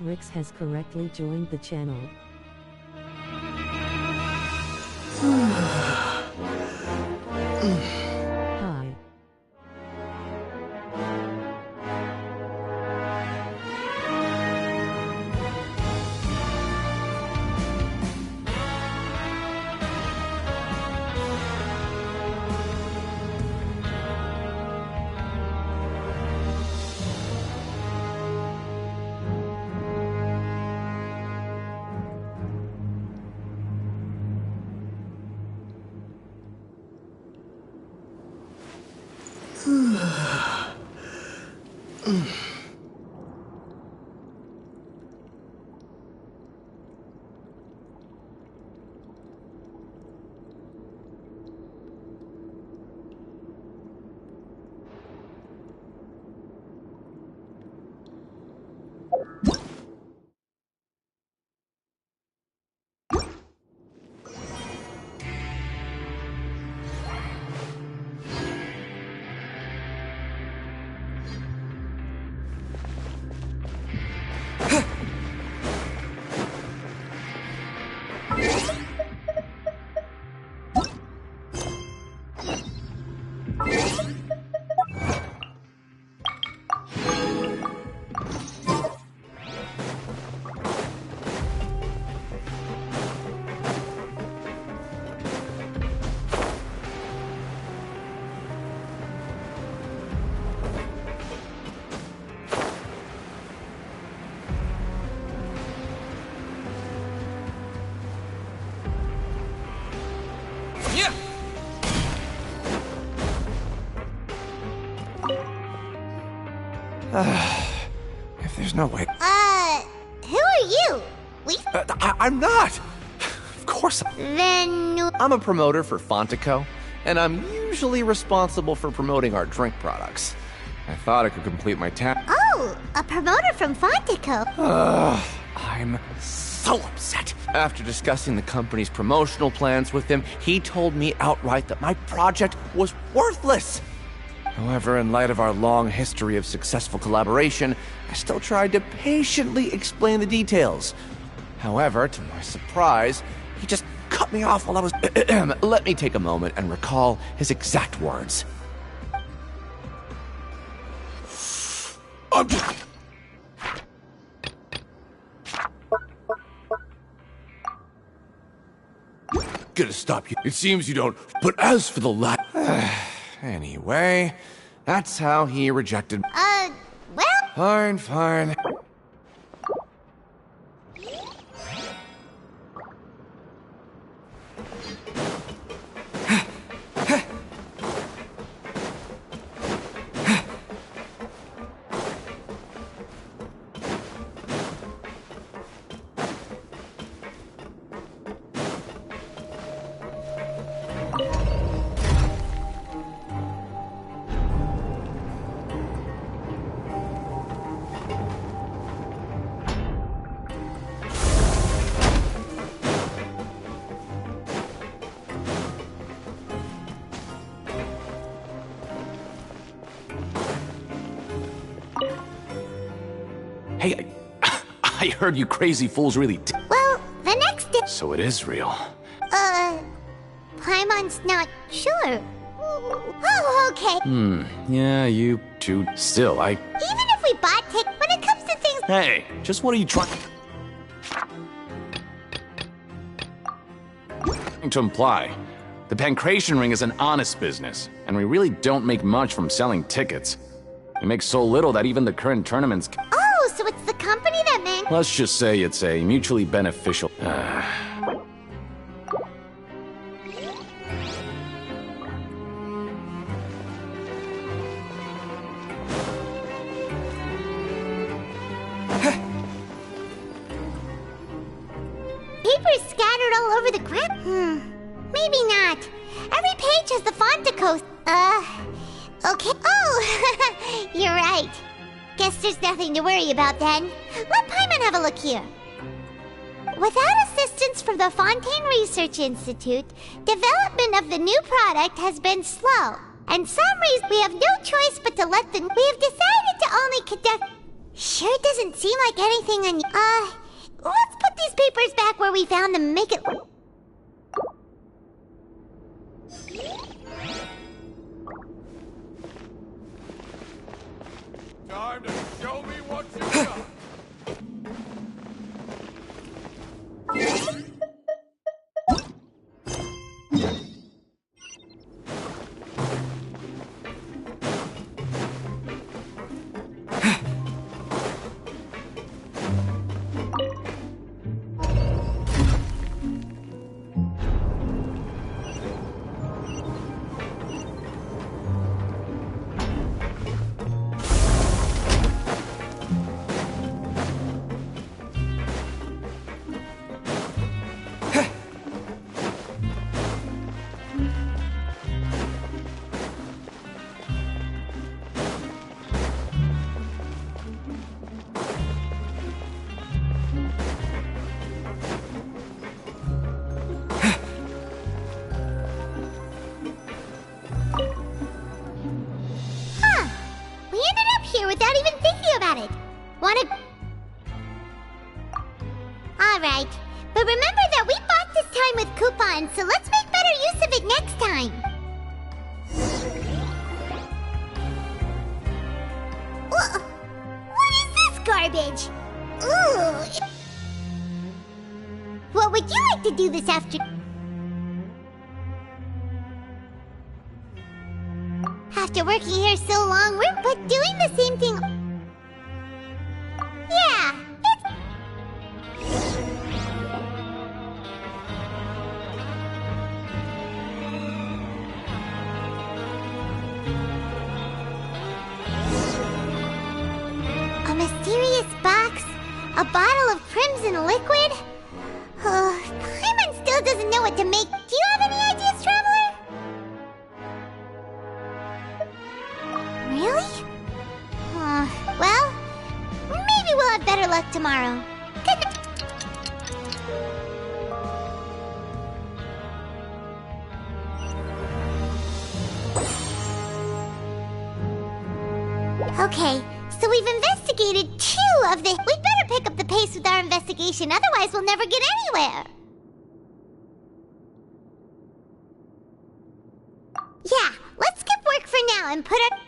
Rix has correctly joined the channel. Hi. If there's no way... Who are you? I'm not! Of course Then... I'm a promoter for Fontico, and I'm usually responsible for promoting our drink products. I thought I could complete my task. Oh, a promoter from Fontico. I'm so upset. After discussing the company's promotional plans with him, he told me outright that my project was worthless. However, in light of our long history of successful collaboration, I still tried to patiently explain the details. However, to my surprise, he just cut me off while I was... Let me take a moment and recall his exact words. I'm just... Gonna stop you. It seems you don't, but as for the Anyway, that's how he rejected... Well... Fine. Hey, I heard you crazy fools really Well, the next... So it is real. Paimon's not sure. Oh, okay. Yeah, you two... Still, Even if we bought tick, when it comes to things... Hey, just what are you trying to imply? The Pancration Ring is an honest business, and we really don't make much from selling tickets. We make so little that even the current tournaments... Oh, so it's the company that meant... Let's just say it's a mutually beneficial... papers scattered all over the ground. Maybe not. Every page has the font to coast. Okay. Oh, you're right. Guess there's nothing to worry about then. Let Paimon have a look here. Without assistance from the Fontaine Research Institute, development of the new product has been slow. And some reason we have no choice but to let the... We have decided to only conduct... Sure doesn't seem like anything let's put these papers back where we found them and make it... Time to show me what you got. Without even thinking about it. Alright, but remember that we bought this time with coupons, so let's make better use of it next time. What is this garbage? Ooh. What would you like to do this afternoon? After working here so long, we're but doing the same thing. Yeah, a mysterious box, a bottle of crimson liquid. Paimon still doesn't know what to make. Do you have any ideas, Traveler? Really? Well, maybe we'll have better luck tomorrow. Good night. Okay, so we've investigated 2 of the... We'd better pick up the pace with our investigation, otherwise we'll never get anywhere. Yeah, let's skip work for now and put our...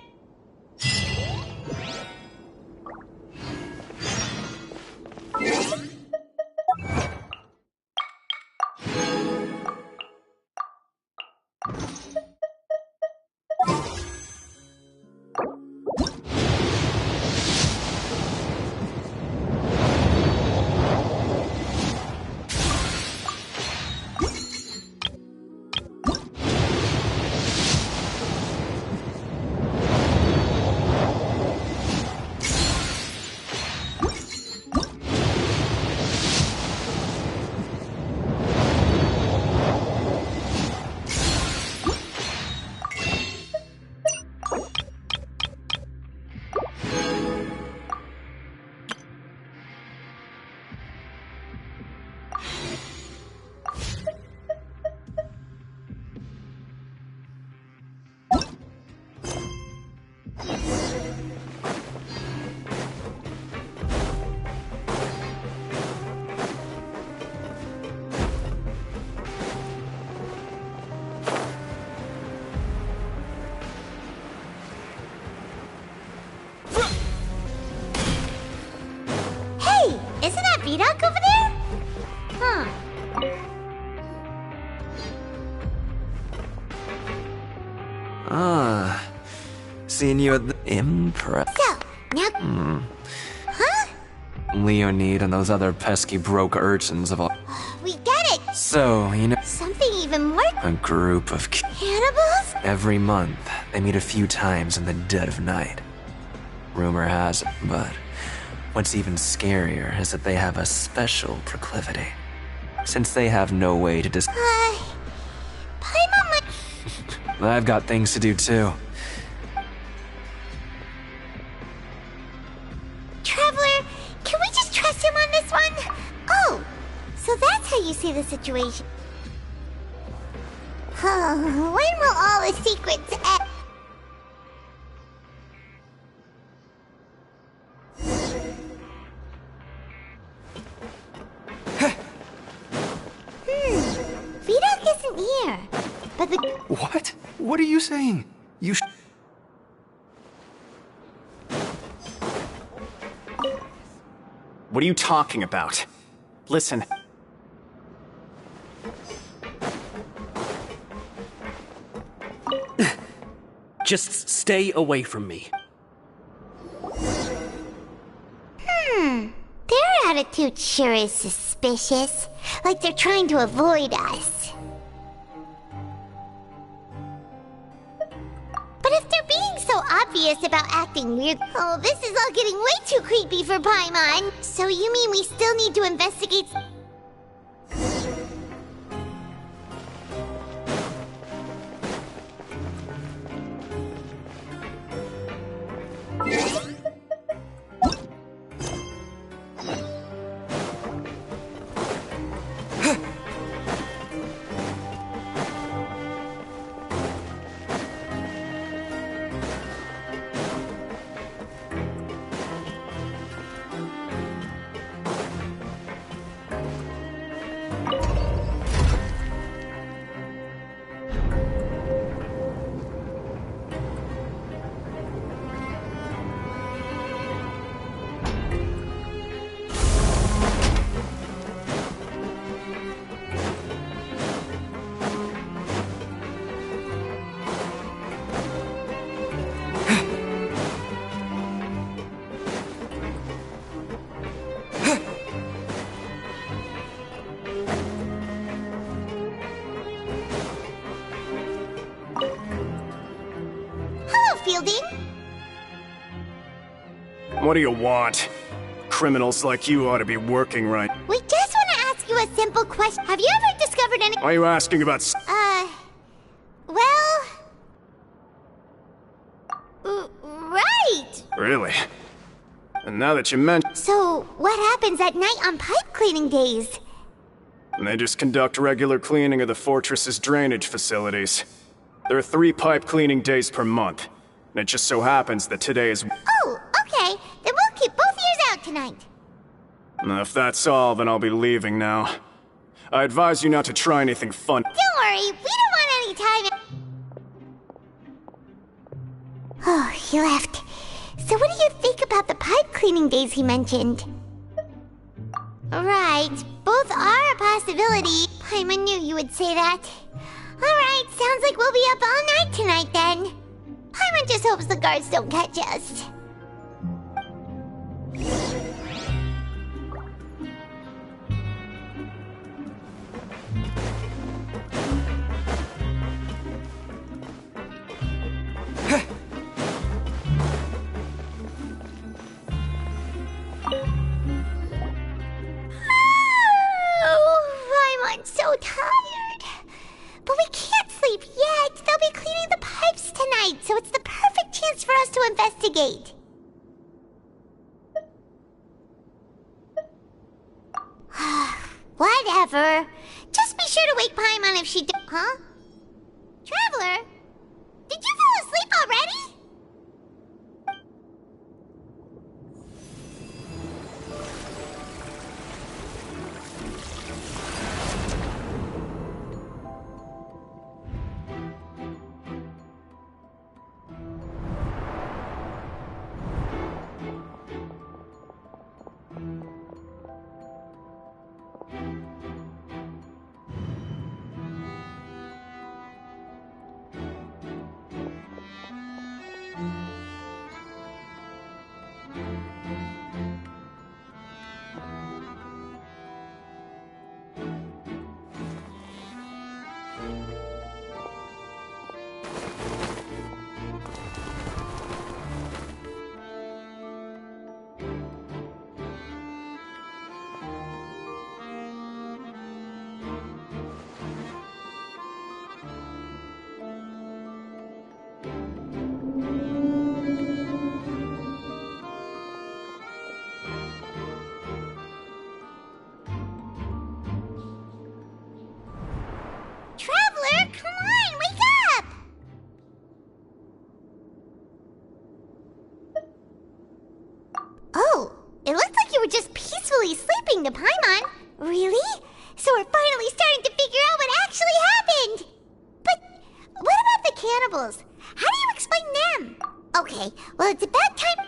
Isn't that Vidoc over there? Seeing you at the Impress. So, now... Huh? Leonid and those other pesky broke urchins of all... We get it! So, you know... Something even more... A group of... Cannibals? Every month, they meet a few times in the dead of night. Rumor has it, but... What's even scarier is that they have a special proclivity. since they have no way to Paimon might... I've got things to do too. Traveler, can we just trust him on this one? Oh, so that's how you see the situation. When will all the secrets end? Vidok isn't here. But the... What? What are you saying? What are you talking about? Listen. Just stay away from me. Their attitude sure is suspicious. Like they're trying to avoid us. But if they're being so obvious about acting weird... Oh, this is all getting way too creepy for Paimon. So you mean we still need to investigate... What do you want? Criminals like you ought to be working right. We just want to ask you a simple question. Have you ever discovered any... Why are you asking about well... right! Really? And now that you mention... So, what happens at night on pipe cleaning days? They just conduct regular cleaning of the fortress's drainage facilities. There are 3 pipe cleaning days per month. And it just so happens that today is... Oh, okay. Then we'll keep both ears out tonight. If that's all, then I'll be leaving now. I advise you not to try anything fun. Don't worry, we don't want any time. Oh, he left. So what do you think about the pipe cleaning days he mentioned? Right, both are a possibility. Paimon knew you would say that. Alright, sounds like we'll be up all night tonight then. Paimon just hopes the guards don't catch us. I'm so tired. But we can't sleep yet. They'll be cleaning the pipes tonight, so it's the perfect chance for us to investigate. Whatever. Just be sure to wake Paimon if she do- Huh? Traveler? Did you fall asleep already? were just peacefully sleeping to Paimon. Really? So we're finally starting to figure out what actually happened! But what about the cannibals? How do you explain them? Okay, well it's about time...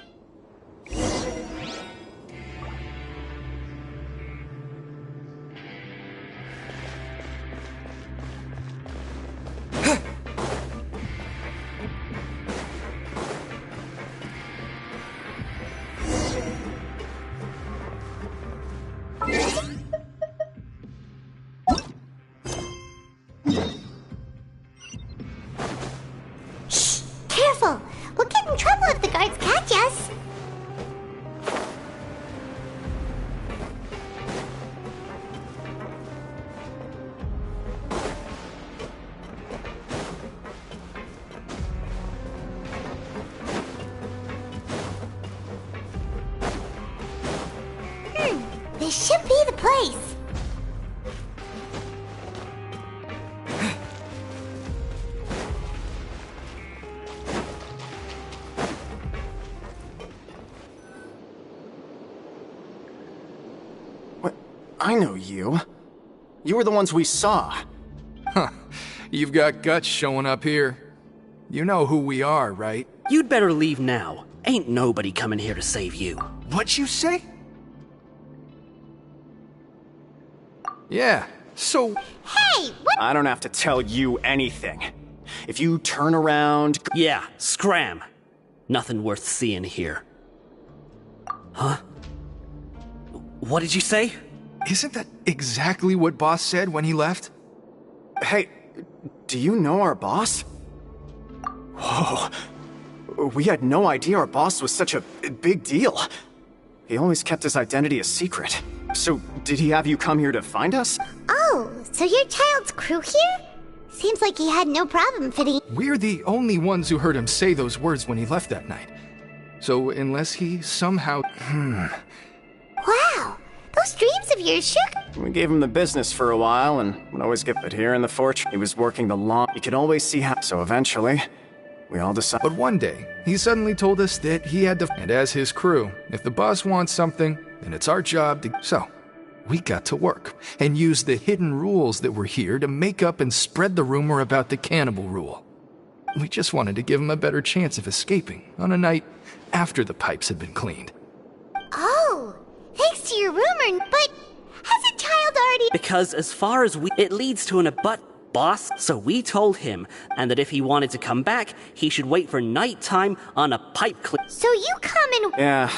Shh! Careful! We'll get in trouble if the guards catch us! This should be the place. What? I know you. You were the ones we saw. You've got guts showing up here. You know who we are, right? You'd better leave now. Ain't nobody coming here to save you. What you say? Yeah, so... Hey, what? I don't have to tell you anything. If you turn around... Yeah, scram. Nothing worth seeing here. Huh? What did you say? Isn't that exactly what Boss said when he left? Hey, do you know our boss? Whoa. We had no idea our boss was such a big deal. He always kept his identity a secret. So, did he have you come here to find us? Oh, so your child's crew here? Seems like he had no problem fitting. We're the only ones who heard him say those words when he left that night. So, unless he somehow... Wow, those dreams of yours sure... We gave him the business for a while and would always get it here in the fortress. He was working the long... You could always see how... So eventually, we all decided... But one day, he suddenly told us that he had to... And as his crew, if the boss wants something, then it's our job to... So, we got to work and used the hidden rules that were here to make up and spread the rumor about the cannibal rule. We just wanted to give him a better chance of escaping on a night after the pipes had been cleaned. Oh, thanks to your rumor, but has a child already... Because as far as it leads to an abut, boss. So we told him, and that if he wanted to come back, he should wait for nighttime on a pipe clean. So you come and... Yeah.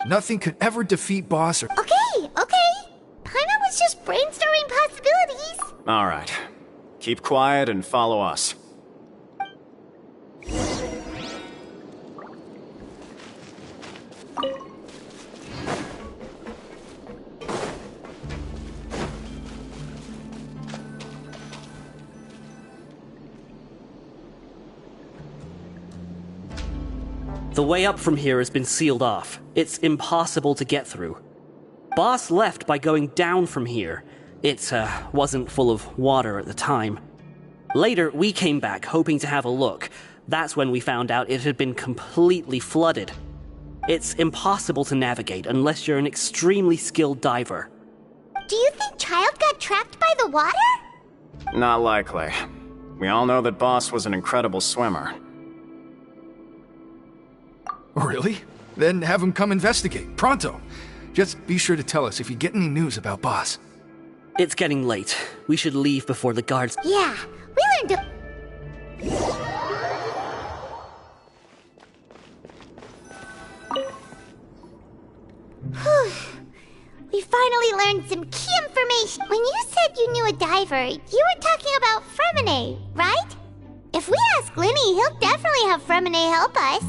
Nothing could ever defeat Boss or... Okay. Paimon was just brainstorming possibilities. Alright. Keep quiet and follow us. The way up from here has been sealed off. It's impossible to get through. Boss left by going down from here. It wasn't full of water at the time. Later, we came back hoping to have a look. That's when we found out it had been completely flooded. It's impossible to navigate unless you're an extremely skilled diver. Do you think Child got trapped by the water? Not likely. We all know that Boss was an incredible swimmer. Really? Then have him come investigate, pronto. Just be sure to tell us if you get any news about Boss. It's getting late. We should leave before the guards... Yeah, we learned to... We finally learned some key information. When you said you knew a diver, you were talking about Fremine, right? If we ask Linny, he'll definitely have Fremine help us.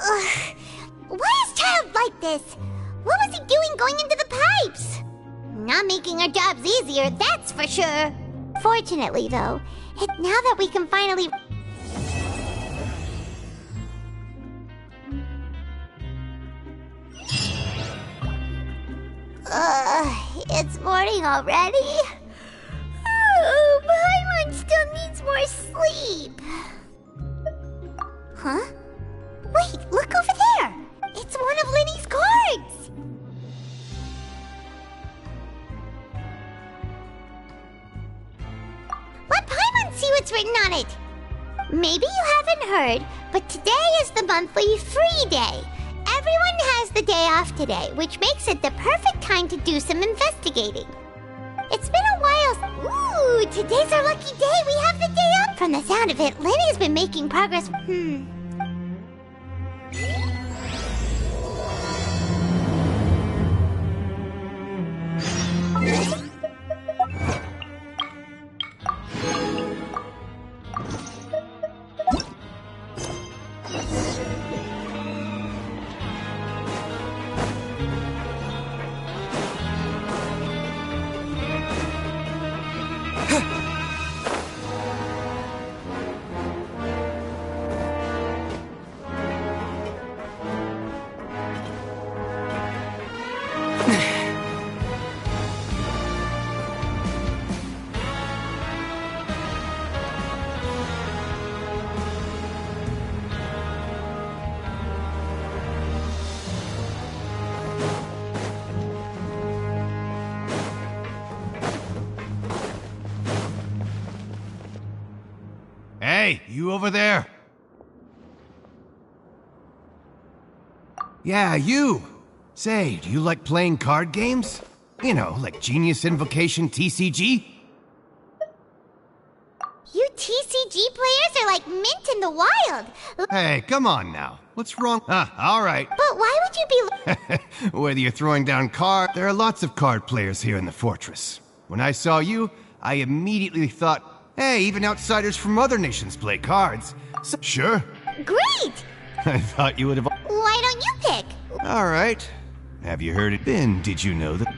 Ugh. Why is Child like this? What was he doing going into the pipes? Not making our jobs easier, that's for sure. Fortunately, though, now that we can finally... It's morning already? Oh, Paimon still needs more sleep. Huh? Wait, look over there! It's one word, but today is the monthly free day. Everyone has the day off today, which makes it the perfect time to do some investigating. It's been a while. Ooh, today's our lucky day. We have the day off. From the sound of it, Lenny's been making progress. Hey, you over there? Yeah, you! Say, do you like playing card games? You know, like Genius Invocation TCG? You TCG players are like mint in the wild. Hey, come on now. What's wrong? Alright. But why would you be... Whether you're throwing down cards, there are lots of card players here in the fortress. When I saw you, I immediately thought, hey, even outsiders from other nations play cards. So, sure. Great! I thought you would have... Why don't you pick? Alright. Have you heard it? Ben, did you know that...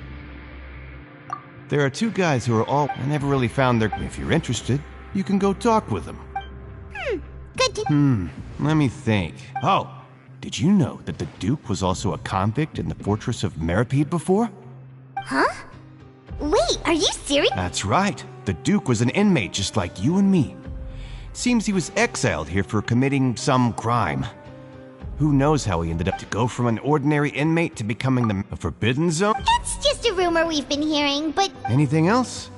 There are two guys who are all... I never really found their... If you're interested, you can go talk with them. Good to... Let me think. Oh, did you know that the Duke was also a convict in the fortress of Meripede before? Huh? Wait, are you serious? That's right. The Duke was an inmate just like you and me. Seems he was exiled here for committing some crime. Who knows how he ended up to go from an ordinary inmate to becoming the Forbidden Zone? It's just a rumor we've been hearing, but... Anything else?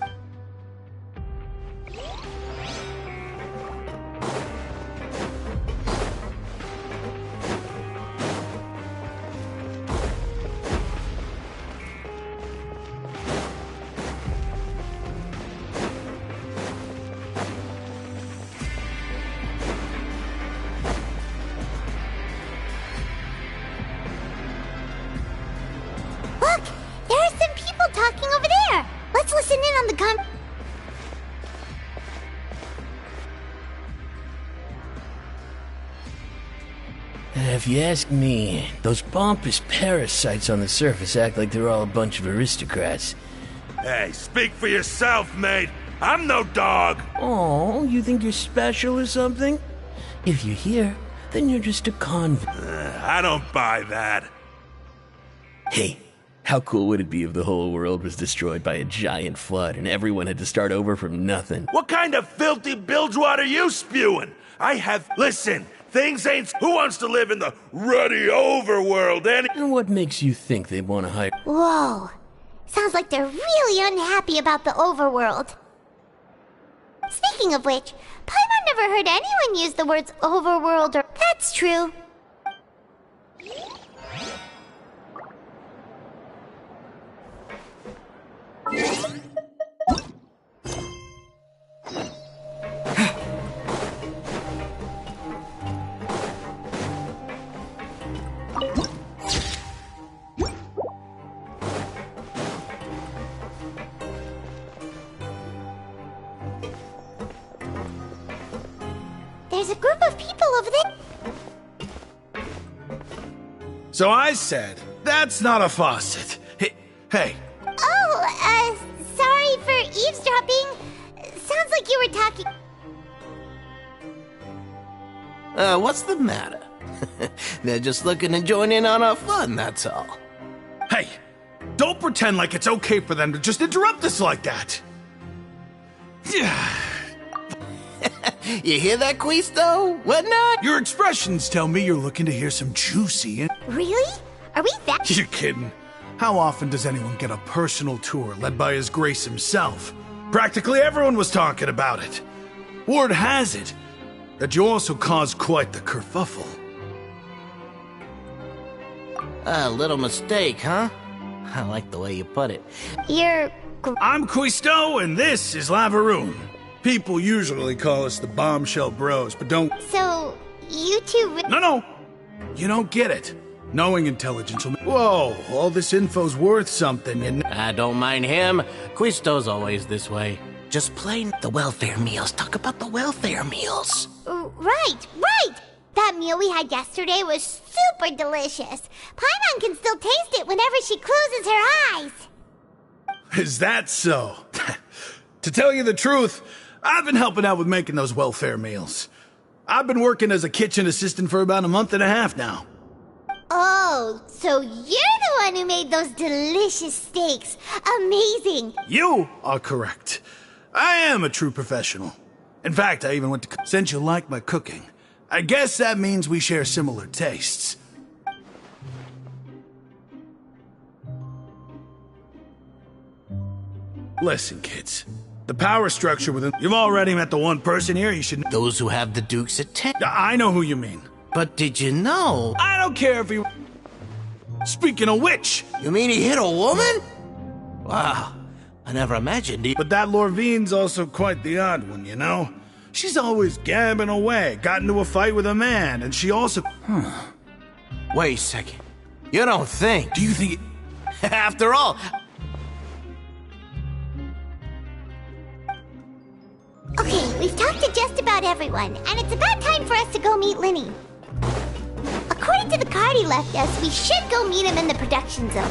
Look! There are some people talking over there! Let's listen in on the If you ask me, those pompous parasites on the surface act like they're all a bunch of aristocrats. Hey, speak for yourself, mate. I'm no dog. Oh, you think you're special or something? If you're here, then you're just a convict. I don't buy that. Hey, how cool would it be if the whole world was destroyed by a giant flood and everyone had to start over from nothing? What kind of filthy bilgewater are you spewing? Listen, things ain't... Who wants to live in the ruddy overworld, And what makes you think they want to hire... Whoa. Sounds like they're really unhappy about the overworld. Speaking of which, Paimon never heard anyone use the words overworld or... That's true. There's a group of people over there. So I said, that's not a faucet. Hey. Oh, sorry for eavesdropping. Sounds like you were talking... What's the matter? They're just looking to join in on our fun, that's all. Hey, don't pretend like it's okay for them to just interrupt us like that. You hear that, Quisto? What not? Your expressions tell me you're looking to hear some juicy and... Really? Are we that... You're kidding. How often does anyone get a personal tour led by His Grace himself? Practically everyone was talking about it. Word has it, that you also caused quite the kerfuffle. A little mistake, huh? I like the way you put it. I'm Quisto, and this is Lavaroon. People usually call us the Bombshell Bros, but don't... So, you two... No! You don't get it. Knowing intelligence will... Whoa, all this info's worth something, and... I don't mind him. Quisto's always this way. Just plain the welfare meals. Talk about the welfare meals. Right! That meal we had yesterday was super delicious. Paimon can still taste it whenever she closes her eyes. Is that so? To tell you the truth, I've been helping out with making those welfare meals. I've been working as a kitchen assistant for about a month and a half now. Oh, so you're the one who made those delicious steaks. Amazing. You are correct. I am a true professional. In fact, I even went to... Since you like my cooking, I guess that means we share similar tastes. Listen, kids. The power structure within... You've already met the one person here you should... Those who have the Dukes at 10. I know who you mean. But did you know... I don't care if he... Speaking of which... You mean he hit a woman? Wow. I never imagined he... But that Lorvine's also quite the odd one, you know? She's always gabbing away, got into a fight with a man, and she also... Wait a second. You don't think... Do you think it... After all... Okay, we've talked to just about everyone, and it's about time for us to go meet Linny. According to the card he left us, we should go meet him in the production zone.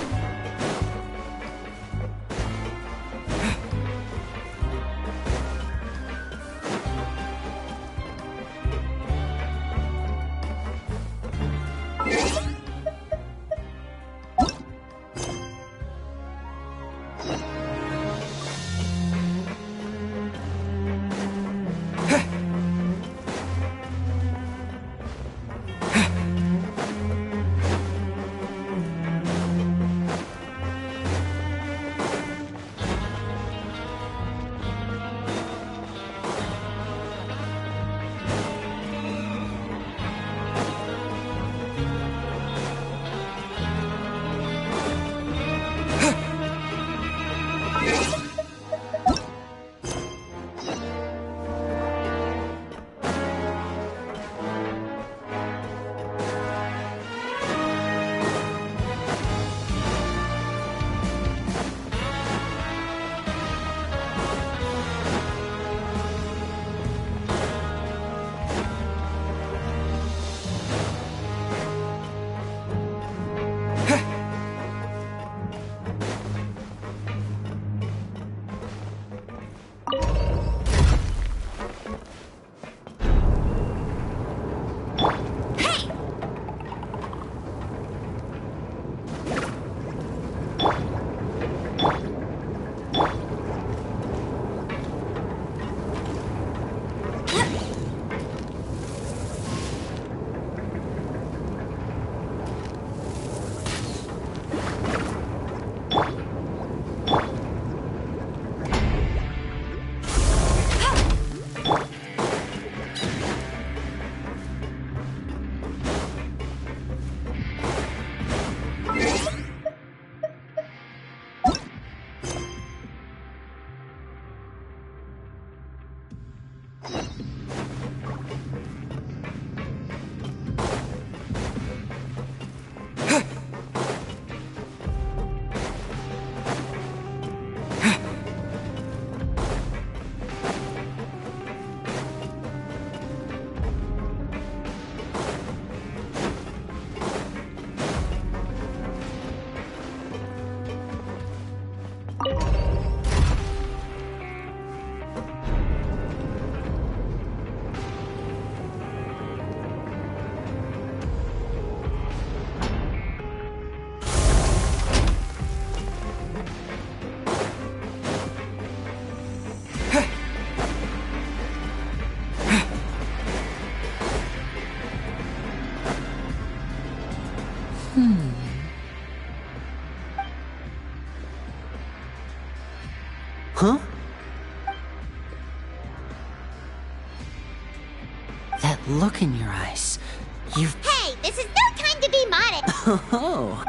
Oh.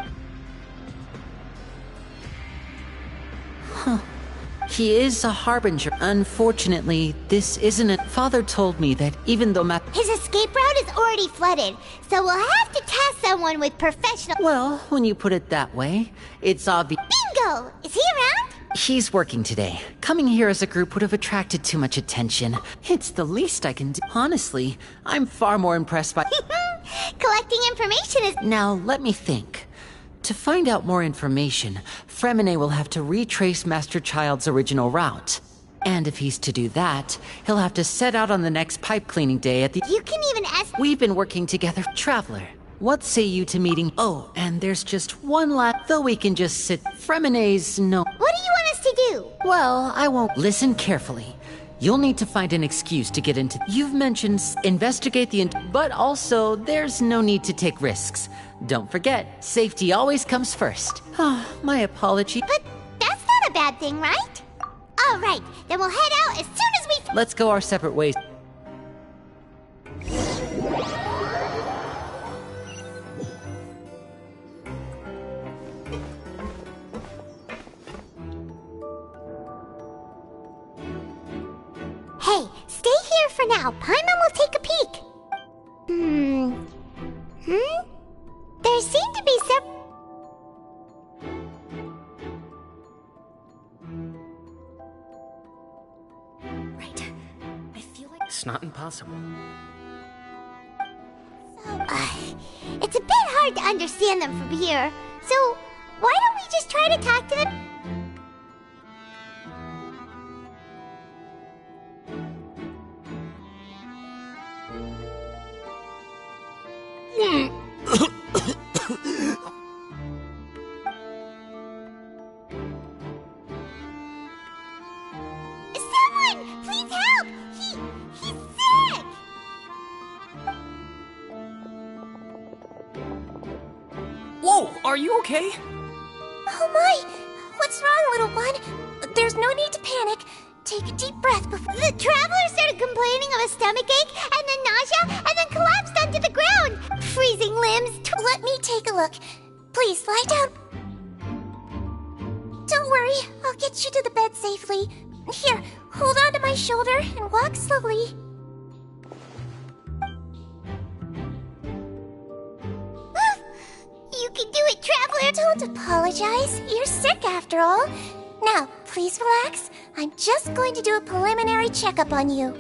Huh. He is a harbinger. Unfortunately, this isn't it. Father told me that even though His escape route is already flooded, so we'll have to task someone with professional... Well, when you put it that way, it's obvious. Bingo! Is he around? He's working today. Coming here as a group would have attracted too much attention. It's the least I can do. Honestly, I'm far more impressed by... Collecting information is... Now, let me think. To find out more information, Fremine will have to retrace Master Child's original route. And if he's to do that, he'll have to set out on the next pipe cleaning day at the... You can even ask... We've been working together. Traveler, what say you to meeting... Oh, and there's just one last... Though we can just sit... Fremine's no... What do you want us to do? Well, I won't... Listen carefully. You'll need to find an excuse to get into... You've mentioned investigate the... But also, there's no need to take risks. Don't forget, safety always comes first. Oh, my apology. But that's not a bad thing, right? All right, then we'll head out as soon as we... Let's go our separate ways. Hey, stay here for now. Paimon will take a peek. There seem to be some... Right. I feel like it's not impossible. It's a bit hard to understand them from here. So, why don't we just try to talk to them? Someone! Please help! He's sick! Whoa, are you okay? Oh my! What's wrong, little one? There's no need to panic. Take a deep breath before... The traveler started complaining of a stomachache, and then nausea, and then collapsed onto the ground. Freezing limbs. Let me take a look. Please, lie down. Don't worry, I'll get you to the bed safely. Here, hold on to my shoulder and walk slowly. You can do it, traveler! Don't apologize. You're sick after all. Now, please relax. I'm just going to do a preliminary checkup on you.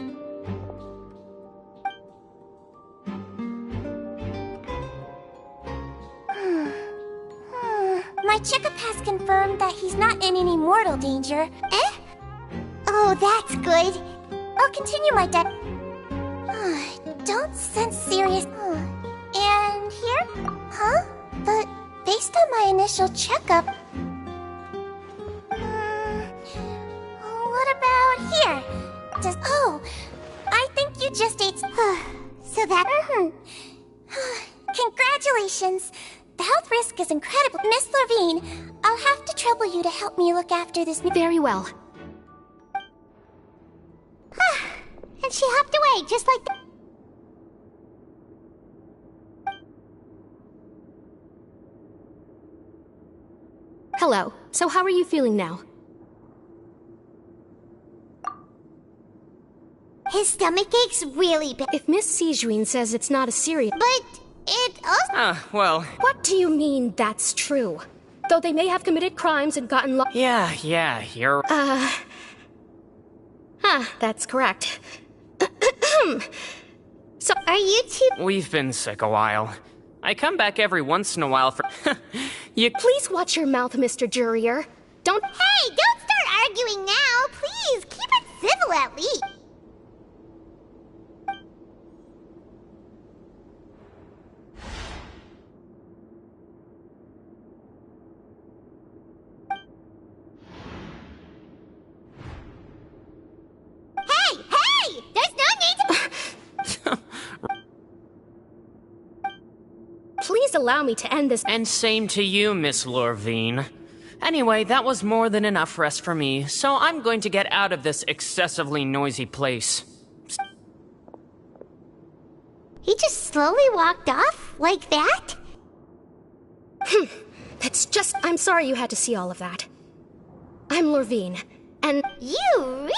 My checkup has confirmed that he's not in any mortal danger. Eh? Oh, that's good. I'll continue my don't sense serious... And here? Huh? But based on my initial checkup... What about here? Oh, I think you just ate... So that... Congratulations! The health risk is incredible. Miss Levine, I'll have to trouble you to help me look after this... Very well. And she hopped away, just like... Hello. So how are you feeling now? His stomach ache's really bad. If Miss Sijuin says it's not a serious... But it also... well... What do you mean that's true? Though they may have committed crimes and gotten Yeah, you're... that's correct. So, are you two... We've been sick a while. I come back every once in a while for... Please watch your mouth, Mr. Jurrier. Don't... Hey, don't start arguing now! Please, keep it civil at least! Hey! There's no need to... Please allow me to end this... And same to you, Miss Lorvine. Anyway, that was more than enough rest for me, so I'm going to get out of this excessively noisy place. He just slowly walked off? Like that? It's just, I'm sorry you had to see all of that. I'm Lorvine, and you...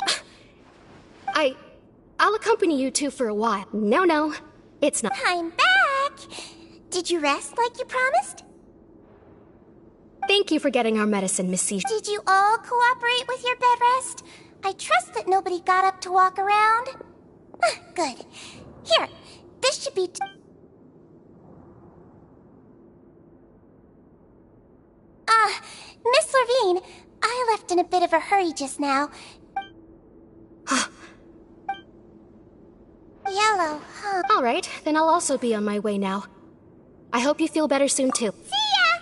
I'll accompany you two for a while. No, it's not. I'm back! Did you rest like you promised? Thank you for getting our medicine, Miss C. Did you all cooperate with your bed rest? I trust that nobody got up to walk around. Good. Here, this should be... Miss Lorvine, I left in a bit of a hurry just now. Yellow, huh? All right, then I'll also be on my way now. I hope you feel better soon, too. See ya!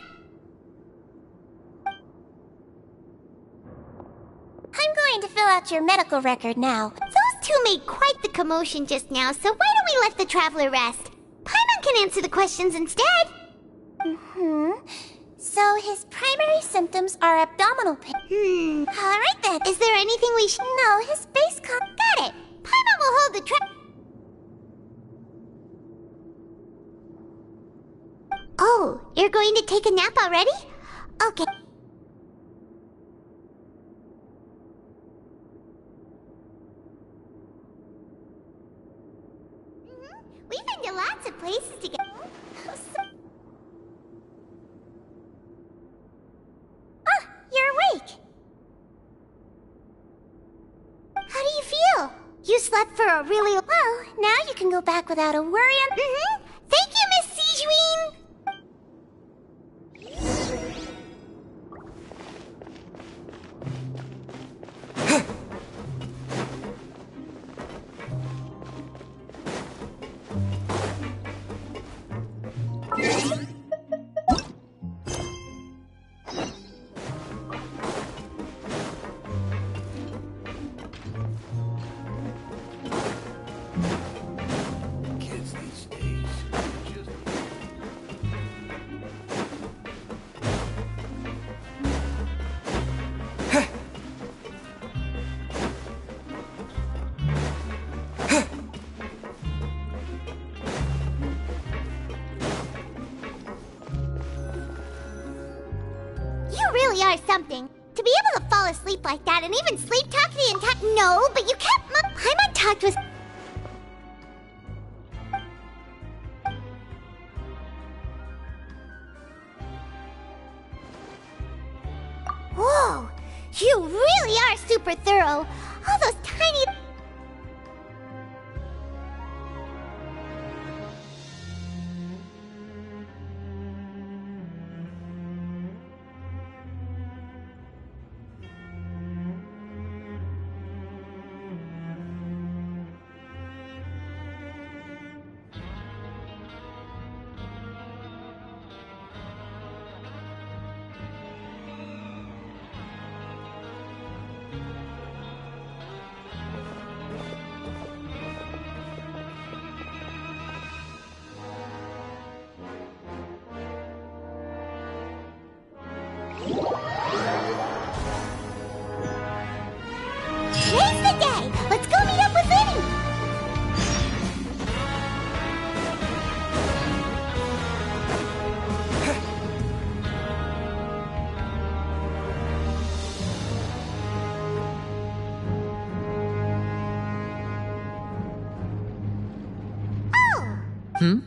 I'm going to fill out your medical record now. Those two made quite the commotion just now, so why don't we let the traveler rest? Paimon can answer the questions instead. So his primary symptoms are abdominal pain. All right then. Is there anything we should know? His base comp. Got it. Paimon will hold the Oh, you're going to take a nap already? Okay. We've been to lots of places together. You're awake. How do you feel? You slept for a really... Well, now you can go back without a worry and... Thank you, Miss Sijuin! Are something. To be able to fall asleep like that and even sleep talk the entire... No, but you kept... Paimon talked with... Whoa! You really are super thorough. All those tiny... Today's the day! Let's go meet up with Vinny! Hmm?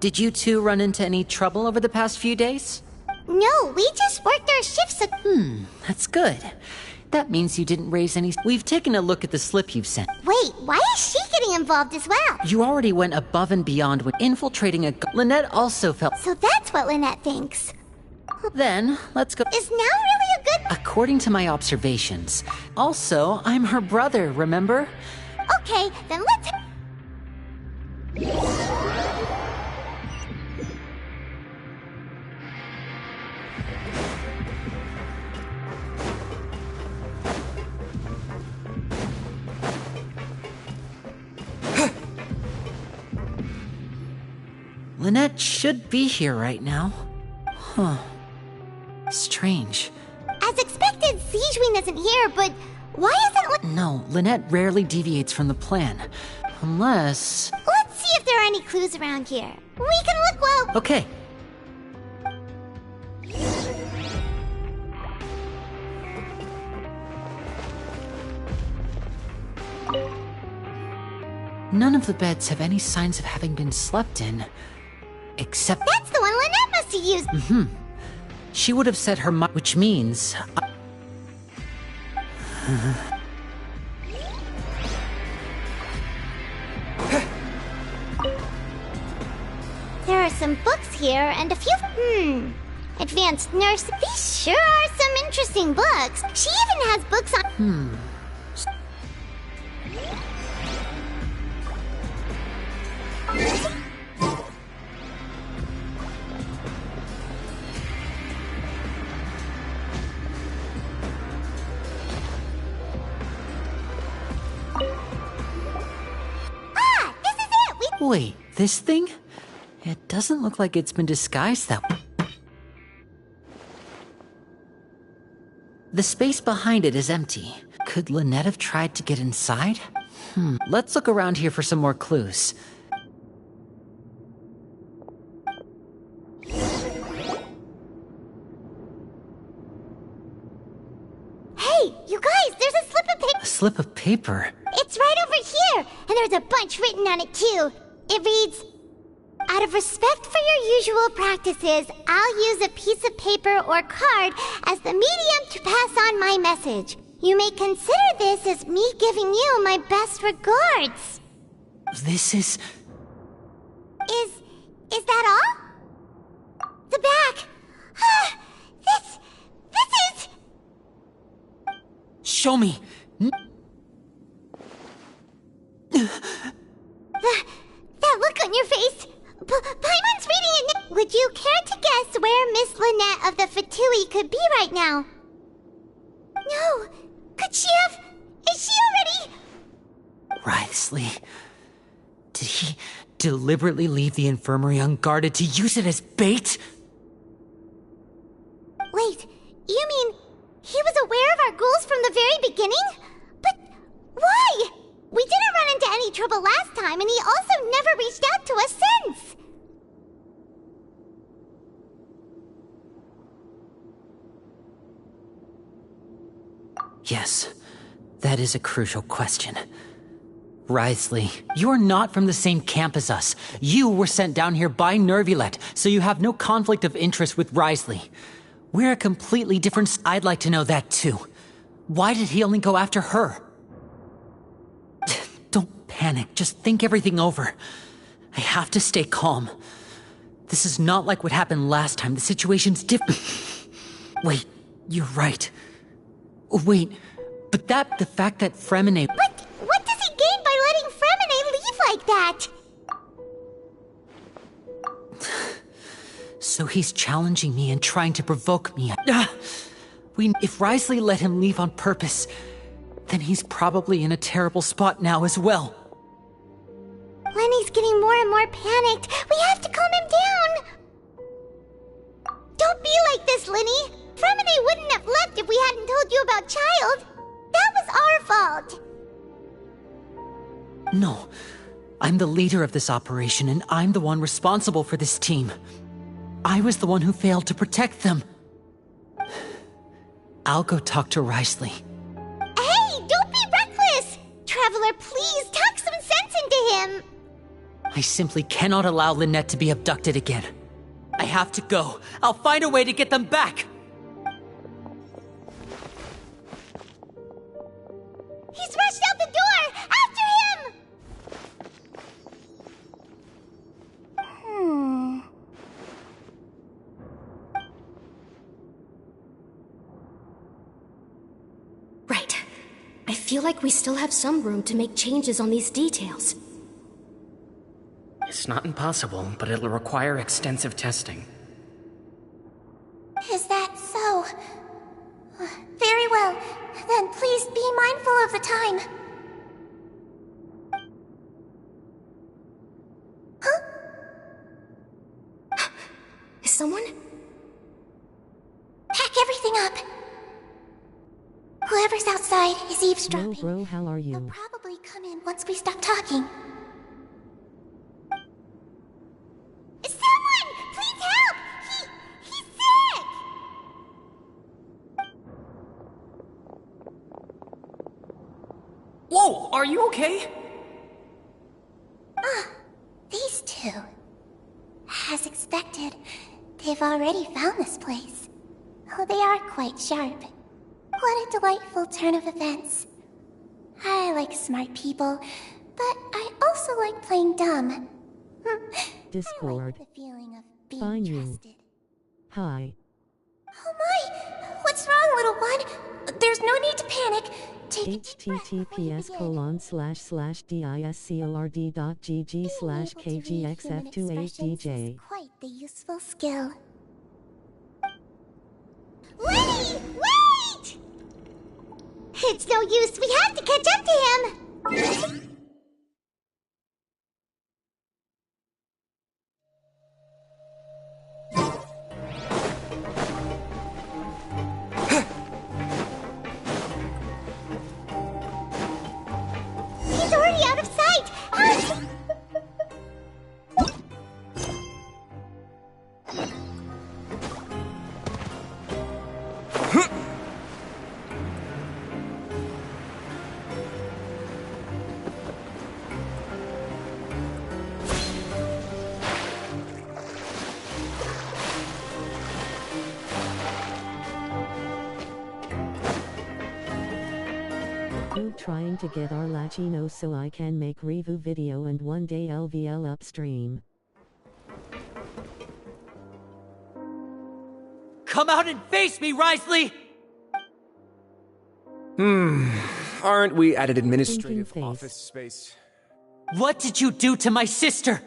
Did you two run into any trouble over the past few days? No, we just worked our shifts. That's good. That means you didn't raise any... We've taken a look at the slip you've sent. Wait, why is she getting involved as well? You already went above and beyond when infiltrating a... Lynette also felt... So that's what Lynette thinks. Then, let's go... Is now really a good... According to my observations. Also, I'm her brother, remember? Okay, then let's... Lynette should be here right now. Huh. Strange. As expected, Sijuin isn't here, but why isn't... No, Lynette rarely deviates from the plan. Unless... Let's see if there are any clues around here. We can look well... Okay. None of the beds have any signs of having been slept in. Except... That's the one Lynette must have used! Mm-hmm. She would have set her mind, which means... There are some books here and a few... Advanced nurse... These sure are some interesting books. She even has books on... This is it! Wait, this thing? It doesn't look like it's been disguised that way. The space behind it is empty. Could Lynette have tried to get inside? Let's look around here for some more clues. Hey, you guys, there's a slip of paper. A slip of paper? It's right over here, and there's a bunch written on it too. It reads, out of respect for your usual practices, I'll use a piece of paper or card as the medium to pass on my message. You may consider this as me giving you my best regards. This is... Is that all? The back. This is... Show me! That look on your face. Paimon's reading it. Would you care to guess where Miss Lynette of the Fatui could be right now? No. Could she have... Is she already... Wriothesley. Did he deliberately leave the infirmary unguarded to use it as bait? Wait, you mean he was aware of our goals from the very beginning? But why? We didn't run into any trouble last time, and he also never reached out to us since. Yes, that is a crucial question. Wriothesley, you're not from the same camp as us. You were sent down here by Nervulet, so you have no conflict of interest with Wriothesley. We're a completely different... I'd like to know that too. Why did he only go after her? Don't panic, just think everything over. I have to stay calm. This is not like what happened last time. The situation's different. Wait, you're right. Wait, but the fact that Fremine... But what does he gain by letting Fremine leave like that? So he's challenging me and trying to provoke me. If Wriothesley let him leave on purpose, then he's probably in a terrible spot now as well. Lenny's getting more and more panicked. We have to calm him down. Don't be like this, Lenny. Fremine wouldn't have left if we hadn't told you about Child. That was our fault. No, I'm the leader of this operation, and I'm the one responsible for this team. I was the one who failed to protect them. I'll go talk to Wriothesley. Hey, don't be reckless! Traveler, please talk some sense into him. I simply cannot allow Lynette to be abducted again. I have to go. I'll find a way to get them back. He's rushed out the door! After him! Right. I feel like we still have some room to make changes on these details. It's not impossible, but it'll require extensive testing. Is that so? Very well. Then please be mindful of the time. Huh? Is someone? Pack everything up. What? Whoever's outside is eavesdropping. Yo, bro, how are They'll you? probably come in once we stop talking. Someone! Please help! He's sick! Whoa, are you okay? These two. As expected, they've already found this place. Oh, they are quite sharp. What a delightful turn of events. I like smart people, but I also like playing dumb. Discord. I like the feeling of being Find trusted. you. Hi. Oh my! What's wrong, little one? There's no need to panic. Take a deep breath before you begin. https://discord.gg/kgxf28dj. Quite the useful skill. Lenny! Wait! It's no use. We have to catch up to him. He's already out of sight. Who trying to get our Lachino so I can make review video and one day LVL upstream. Come out and face me, Risley! Aren't we at an administrative Thinking face. office space? What did you do to my sister?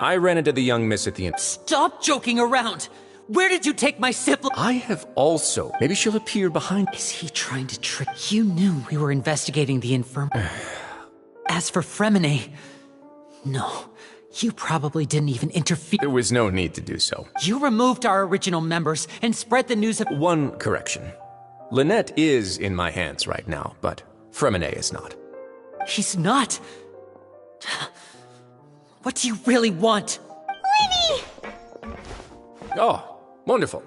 I ran into the young miss at the end. Stop joking around! Where did you take my sibling? I have also. Maybe she'll appear behind. Is he trying to trick you? Knew we were investigating the infirm. As for Fremine, no, you probably didn't even interfere. There was no need to do so. You removed our original members and spread the news of. One correction. Lynette is in my hands right now, but Fremine is not. He's not. What do you really want? Lenny! Oh, wonderful.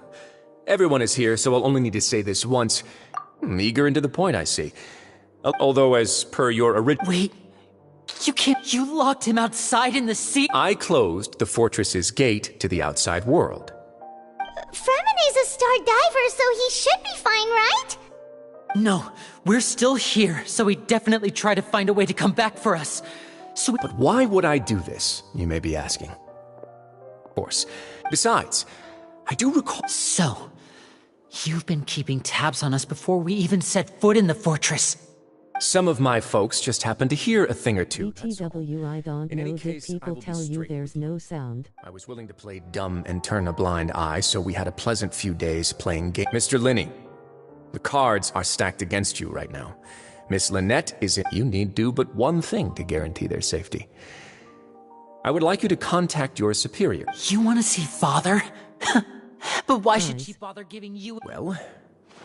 Everyone is here, so I'll only need to say this once. Eager and to the point, I see. Although, as per your original... Wait, you can't... You locked him outside in the sea? I closed the fortress's gate to the outside world. Fremine's a star diver, so he should be fine, right? No, we're still here, so he definitely tried to find a way to come back for us. So But why would I do this, you may be asking? Of course. Besides, I do recall... So, you've been keeping tabs on us before we even set foot in the fortress. Some of my folks just happened to hear a thing or two. BTW, I don't In any know case, that I people will be tell you straight there's no sound. I was willing to play dumb and turn a blind eye, so we had a pleasant few days playing game. Mr. Linney, the cards are stacked against you right now. Miss Lynette is in. You need do but one thing to guarantee their safety. I would like you to contact your superior. You want to see Father? But why should she bother giving you... Well,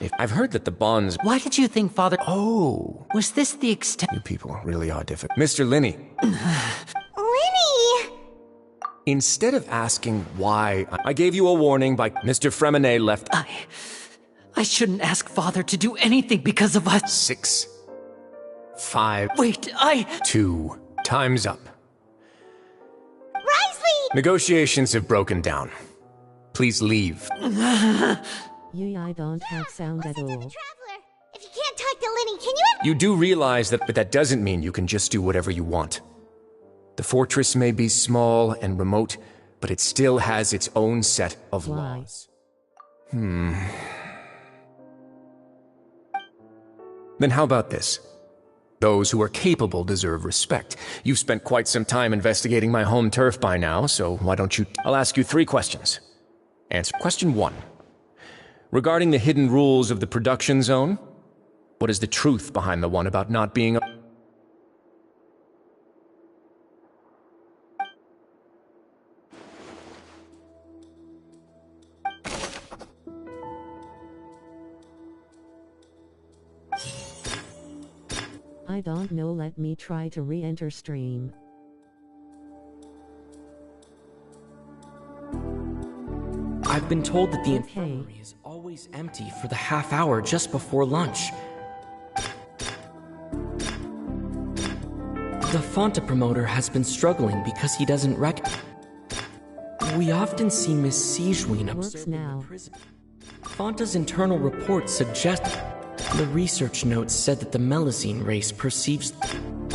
if I've heard that the bonds... Why did you think Father... Oh. Was this the extent... You people really are difficult. Mr. Linney. Lenny! Instead of asking why, I gave you a warning by Mr. Fremine left... I shouldn't ask Father to do anything because of us. 6, 5... Wait, 2. Time's up. Risley! Negotiations have broken down. Please leave. I don't have sound at all. Traveler, if you can't talk to Lenny, can you... You do realize that, but that doesn't mean you can just do whatever you want. The fortress may be small and remote, but it still has its own set of laws. Then how about this? Those who are capable deserve respect. You've spent quite some time investigating my home turf by now, so why don't you... I'll ask you 3 questions. Answer. Question 1. Regarding the hidden rules of the production zone, what is the truth behind the one about not being... I don't know, let me try to re-enter stream. I've been told that the infirmary is always empty for the half hour just before lunch. The Fonta promoter has been struggling because he doesn't We often see Miss Sijween observing the prison. Fonta's internal reports suggest the research notes said that the Melazine race perceives.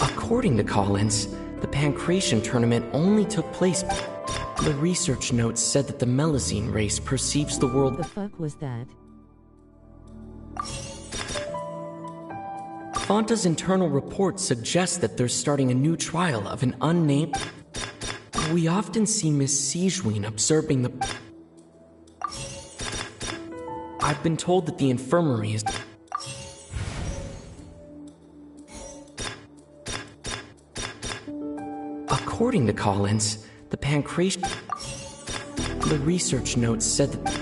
According to Collins, the Pancration tournament only took place. The research notes said that the Melazine race perceives the world. The fuck was that? Fonta's internal reports suggest that they're starting a new trial of an unnamed. We often see Miss Sijween observing the. I've been told that the infirmary is. According to Collins, the Pancration. The research notes said that.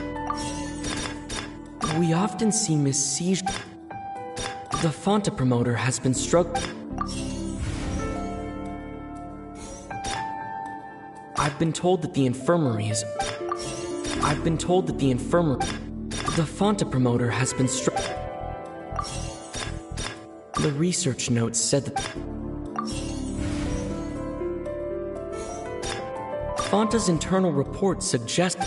We often see Miss Sijween. The Fonta promoter has been struggling. I've been told that the infirmary is. I've been told that the infirmary. The Fonta promoter has been The research notes said that. Fonta's internal reports suggest.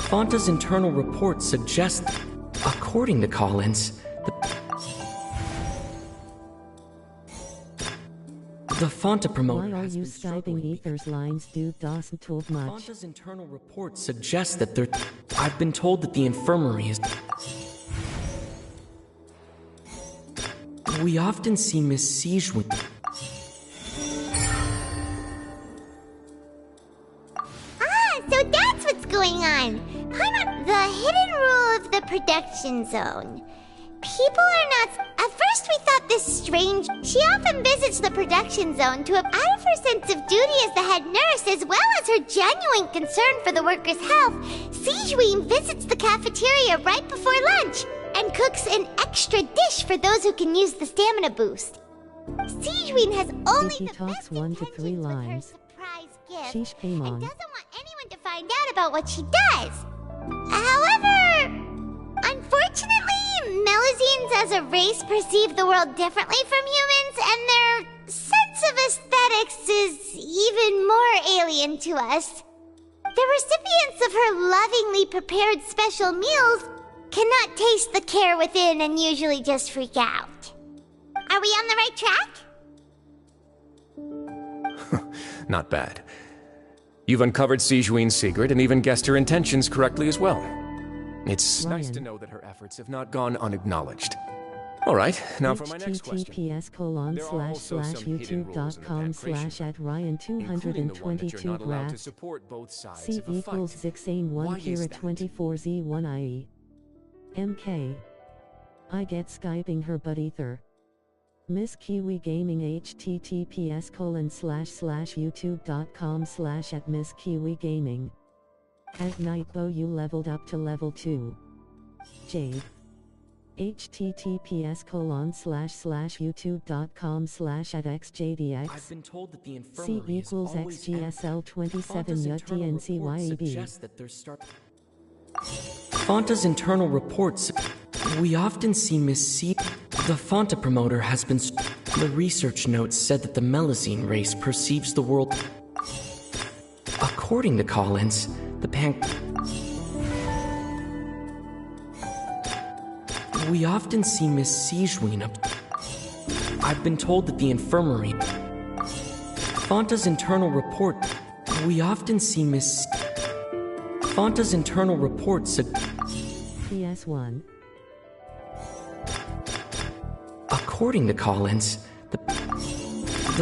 Fonta's internal reports suggest. According to Collins, the Fonta promoter. Why are you Skyping Ether's lines, dude? Doesn't talk much. Fonta's internal reports suggest that they're. I've been told that the infirmary is. We often see Miss Sijween. So that's what's going on. The hidden rule of the production zone. People are not. At first, we thought this strange. She often visits the production zone out of her sense of duty as the head nurse, as well as her genuine concern for the workers' health. Sijween visits the cafeteria right before lunch and cooks an extra dish for those who can use the stamina boost. Sijween has only the best talks 1 to 3 lines. surprise gift Sheesh, came on. and doesn't want anyone to find out about what she does. However, unfortunately, Melazines as a race perceive the world differently from humans, and their sense of aesthetics is even more alien to us. The recipients of her lovingly prepared special meals cannot taste the care within and usually just freak out. Are we on the right track? Not bad. You've uncovered Sijween's secret and even guessed her intentions correctly as well. It's nice to know that her efforts have not gone unacknowledged. All right, now for my next question. https://youtube.com/@ryan222graph. C equals Zixane1 Kira 24Z1IE. MK. I get Skyping her but ether. Miss Kiwi Gaming https://youtube.com/@Miss Kiwi Gaming. At night Bo you leveled up to level 2. Jade. https://youtube.com/@xjdx. I've been told that the C infirmary equals is always XGSL27 YUTNCYEB. Fonta's internal reports. We often see Miss C. The Fonta promoter has been. The research notes said that the Melazine race perceives the world. According to Collins, the We often see Miss Sijween. I've been told that the infirmary. Fonta's internal report. We often see Miss. Fonta's internal reports. PS1. According to Collins, the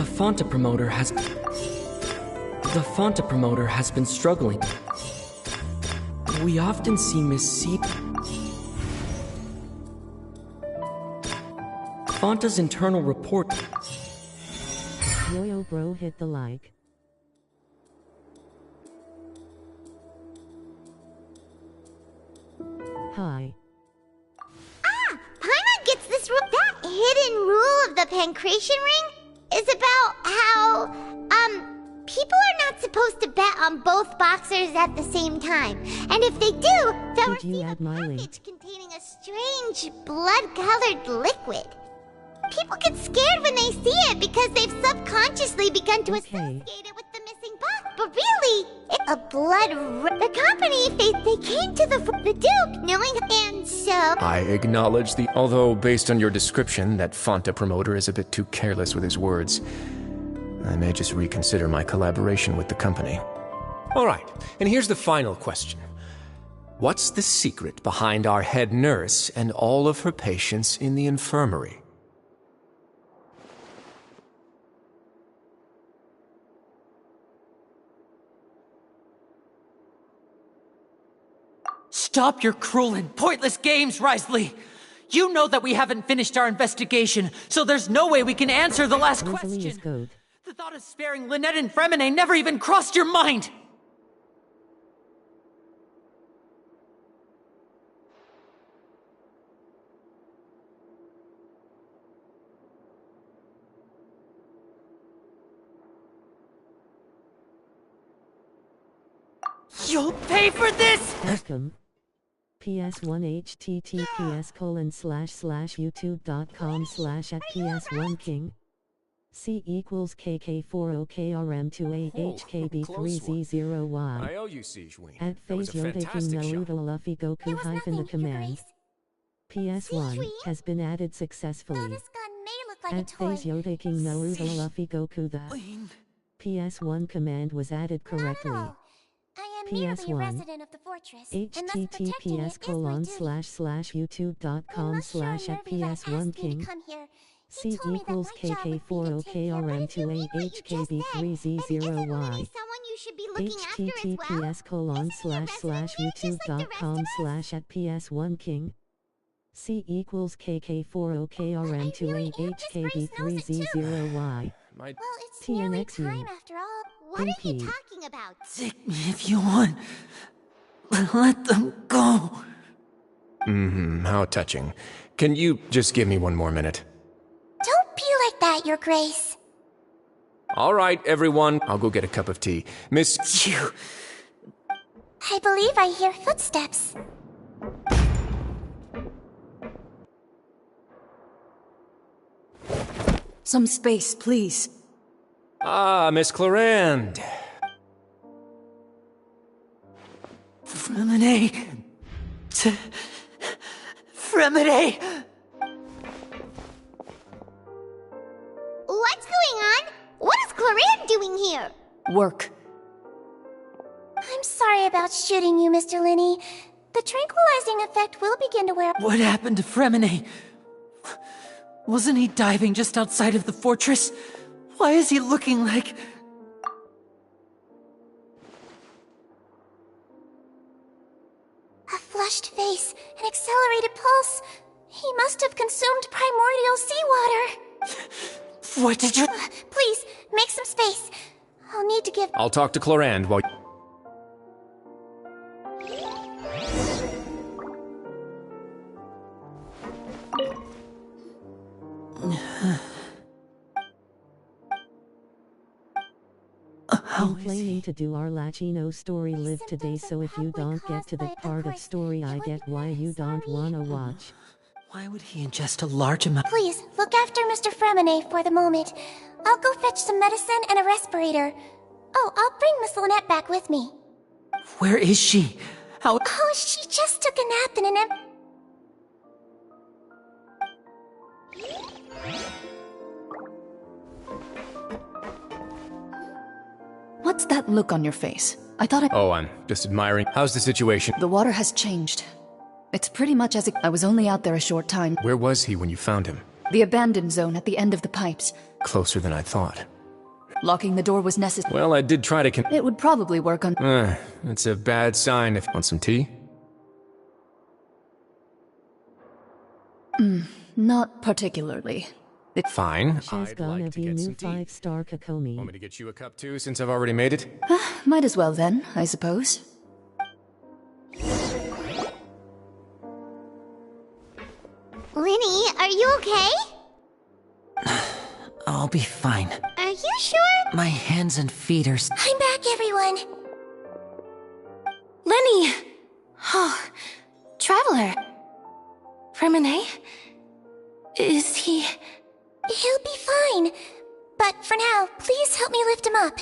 Fonta promoter has. The Fonta promoter has been struggling. We often see Miss C. Fonta's internal report. Yo-yo bro hit the like. Hi. Paimon gets this rule. That hidden rule of the pancreation ring is about how, people are not supposed to bet on both boxers at the same time. And if they do, they'll receive a package containing a strange blood-colored liquid. People get scared when they see it because they've subconsciously begun to associate it with the missing box. But really, it's a the company, they came to the Duke knowing, and so... I acknowledge although based on your description, that Fanta promoter is a bit too careless with his words. I may just reconsider my collaboration with the company. All right, and here's the final question. What's the secret behind our head nurse and all of her patients in the infirmary? Stop your cruel and pointless games, Risley! You know that we haven't finished our investigation, so there's no way we can answer the last question! The thought of sparing Lynette and Fremine never even crossed your mind! You'll pay for this! Welcome. PS1 https://youtube.com/@PS1king. C equals KK40KRM2AHKB3Z0Y. I owe you, Sijuin. At phase Yodaking Naruto Luffy Goku hyphen the command. PS1 has been added successfully. At phase Yodaking Naruto Luffy Goku the PS1 command was added correctly. PS1 https://youtube.com/@PS1king. C equals KK40KRM2AHKB3Z0Y. https://youtube.com/@PS1king. C equals KK40KRM2AHKB3Z0Y. Well, it's nearly time after all. What are you talking about? Take me if you want. Let them go. How touching. Can you just give me one more minute? Don't be like that, Your Grace. All right, everyone. I'll go get a cup of tea. Miss... You... I believe I hear footsteps. Some space, please. Ah, Miss Clarend. Fremine. Fremine! What's going on? What is Clarend doing here? Work. I'm sorry about shooting you, Mr. Linney. The tranquilizing effect will begin to wear... What happened to Fremine? Wasn't he diving just outside of the fortress? Why is he looking like... A flushed face, an accelerated pulse. He must have consumed primordial seawater. What did you... Please, make some space. I'll need to give... I'll talk to Clarend while... I'm planning to do our Latino story live today, so if you don't get to the part of story, I get why you don't wanna watch. Why would he ingest a large amount? Please, look after Mr. Fremine for the moment. I'll go fetch some medicine and a respirator. Oh, I'll bring Miss Lynette back with me. Where is she? How... Oh, she just took a nap in an What's that look on your face? I thought Oh, I'm just admiring. How's the situation? The water has changed. It's pretty much as I was only out there a short time. Where was he when you found him? The abandoned zone at the end of the pipes. Closer than I thought. Locking the door was necessary. Well, I did try to It would probably work on... It's a bad sign if... Want some tea? Not particularly. Fine. She's gonna be new 5-star Kokomi. Want me to get you a cup too, since I've already made it? Might as well then, I suppose. Linny, are you okay? I'll be fine. Are you sure? My hands and feet are... I'm back, everyone. Lenny! Oh, Traveler. Remine? Is he... He'll be fine. But for now, please help me lift him up.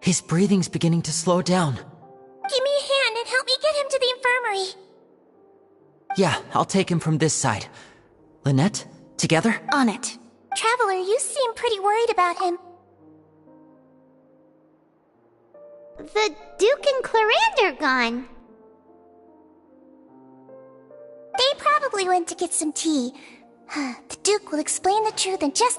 His breathing's beginning to slow down. Give me a hand and help me get him to the infirmary. Yeah, I'll take him from this side. Lynette, together? On it. Traveler, you seem pretty worried about him. The Duke and Clarande are gone. They probably went to get some tea. The Duke will explain the truth in just...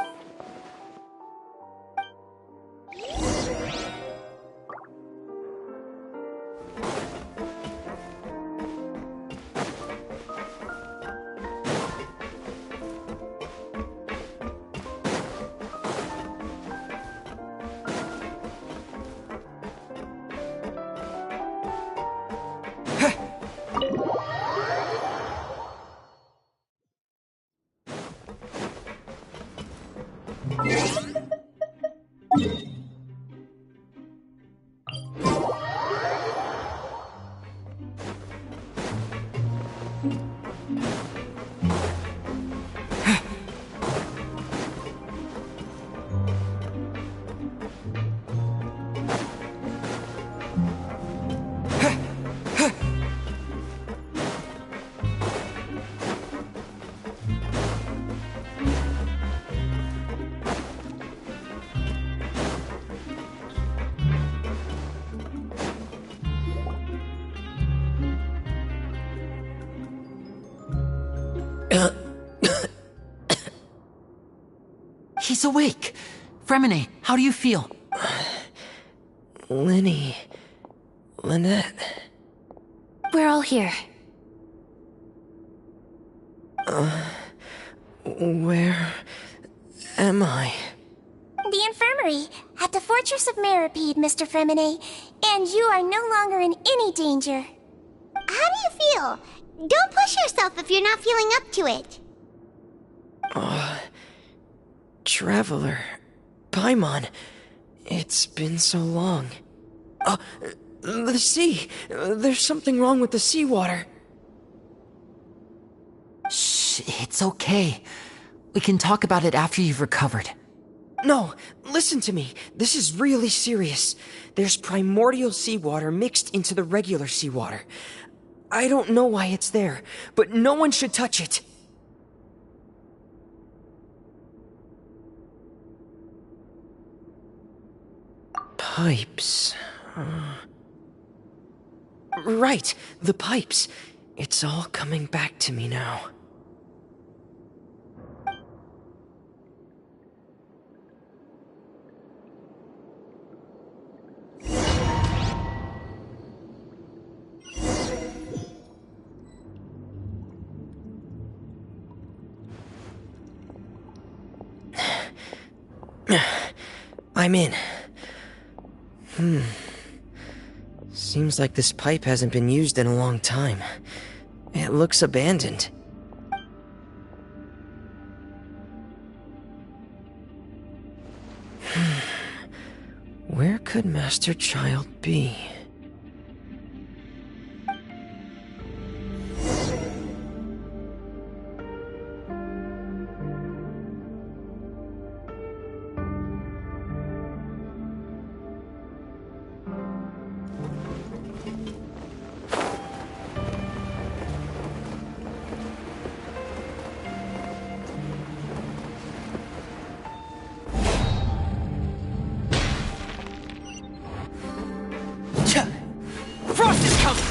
He's awake. Fremine, how do you feel? Lenny... Lynette... We're all here. Where... am I? The infirmary, at the Fortress of Meripede, Mr. Fremine. And you are no longer in any danger. How do you feel? Don't push yourself if you're not feeling up to it. Traveler... Paimon... It's been so long. The sea! There's something wrong with the seawater. Shh, it's okay. We can talk about it after you've recovered. No, listen to me. This is really serious. There's primordial seawater mixed into the regular seawater. I don't know why it's there, but no one should touch it. Pipes. Right, the pipes. It's all coming back to me now. I'm in. Seems like this pipe hasn't been used in a long time. It looks abandoned. Where could Master Child be? Frost is coming!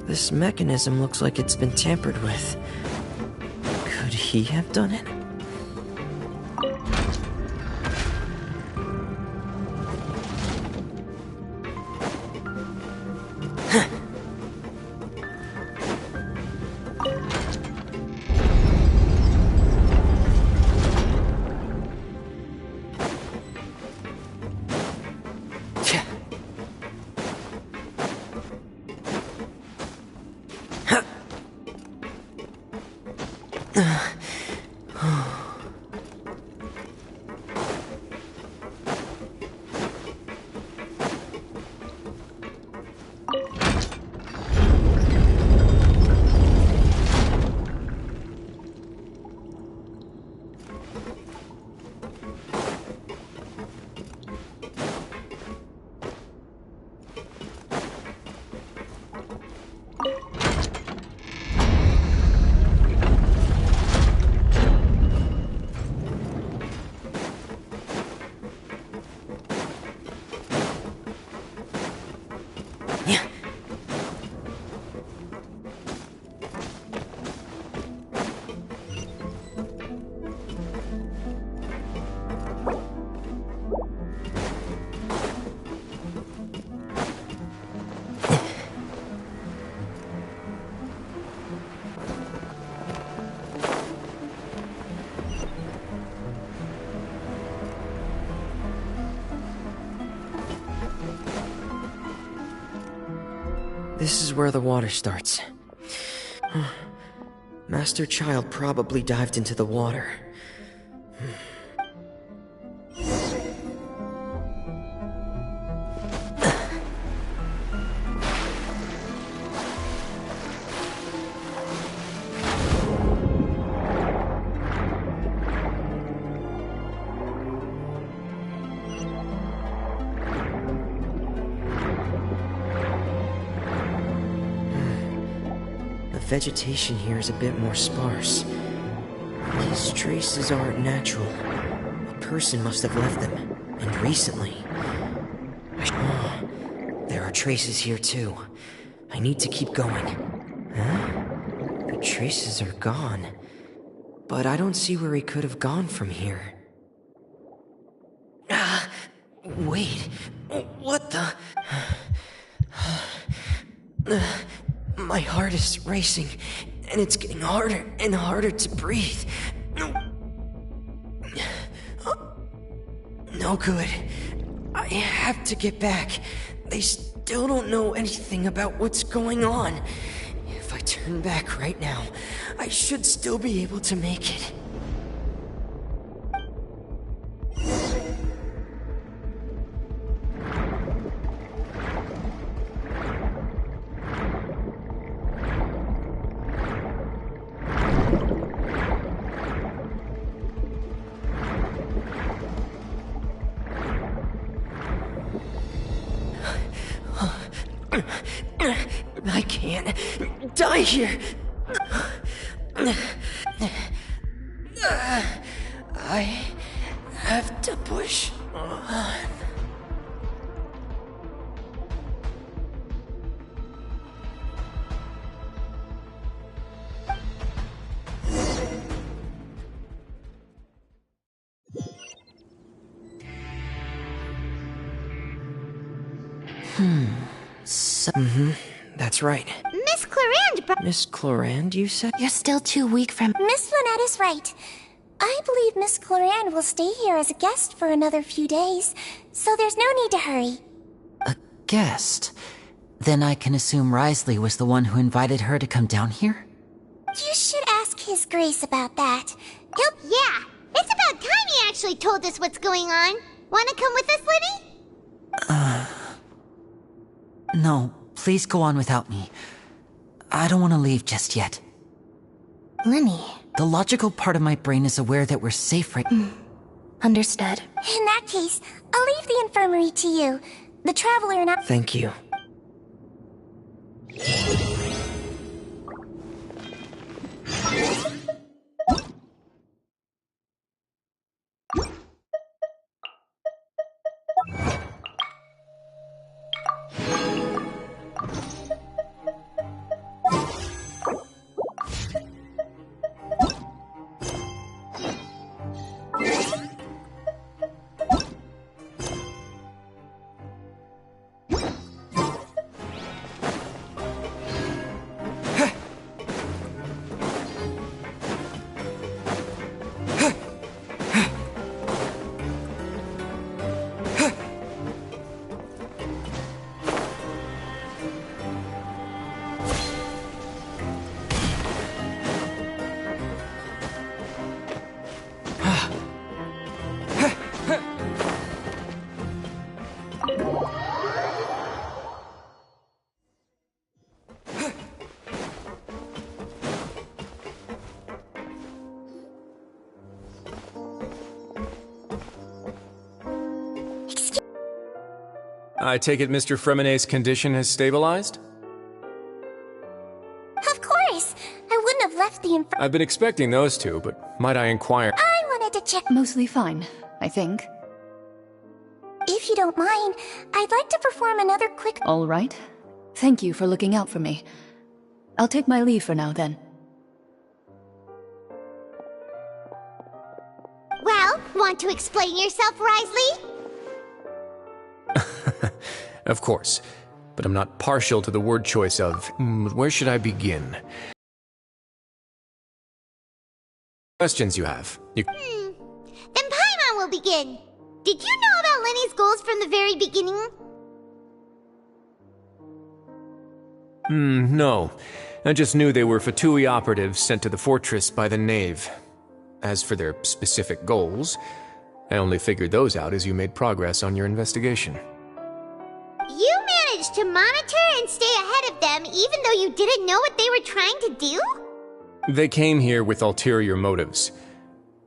This mechanism looks like it's been tampered with. Could he have done it? This is where the water starts. Master Child probably dived into the water. The vegetation here is a bit more sparse. These traces aren't natural. A person must have left them, and recently. There are traces here too. I need to keep going. Huh? The traces are gone. But I don't see where he could have gone from here. Wait. What the? My heart is racing, and it's getting harder and harder to breathe. No good. I have to get back. They still don't know anything about what's going on. If I turn back right now, I should still be able to make it. I can't die here. I have to push on. That's right. Miss Clorand, Miss Clorand, you said? You're still too weak from— Miss Lynette is right. I believe Miss Clorand will stay here as a guest for another few days, so there's no need to hurry. A guest? Then I can assume Risley was the one who invited her to come down here? You should ask His Grace about that. Yeah, it's about time he actually told us what's going on. Wanna come with us, Libby? No, please go on without me. I don't want to leave just yet. Lenny. The logical part of my brain is aware that we're safe right— Understood. In that case, I'll leave the infirmary to you. The Traveler and I— Thank you. I take it Mr. Fremonet's condition has stabilized? Of course! I wouldn't have left the I've been expecting those two, but might I inquire? I wanted to check. Mostly fine, I think. If you don't mind, I'd like to perform another quick. All right. Thank you for looking out for me. I'll take my leave for now, then. Well, want to explain yourself, Risley? Of course, but I'm not partial to the word choice of, where should I begin? Questions you have? Then Paimon will begin. Did you know about Lenny's goals from the very beginning? No. I just knew they were Fatui operatives sent to the fortress by the Knave. As for their specific goals, I only figured those out as you made progress on your investigation. You managed to monitor and stay ahead of them even though you didn't know what they were trying to do? They came here with ulterior motives.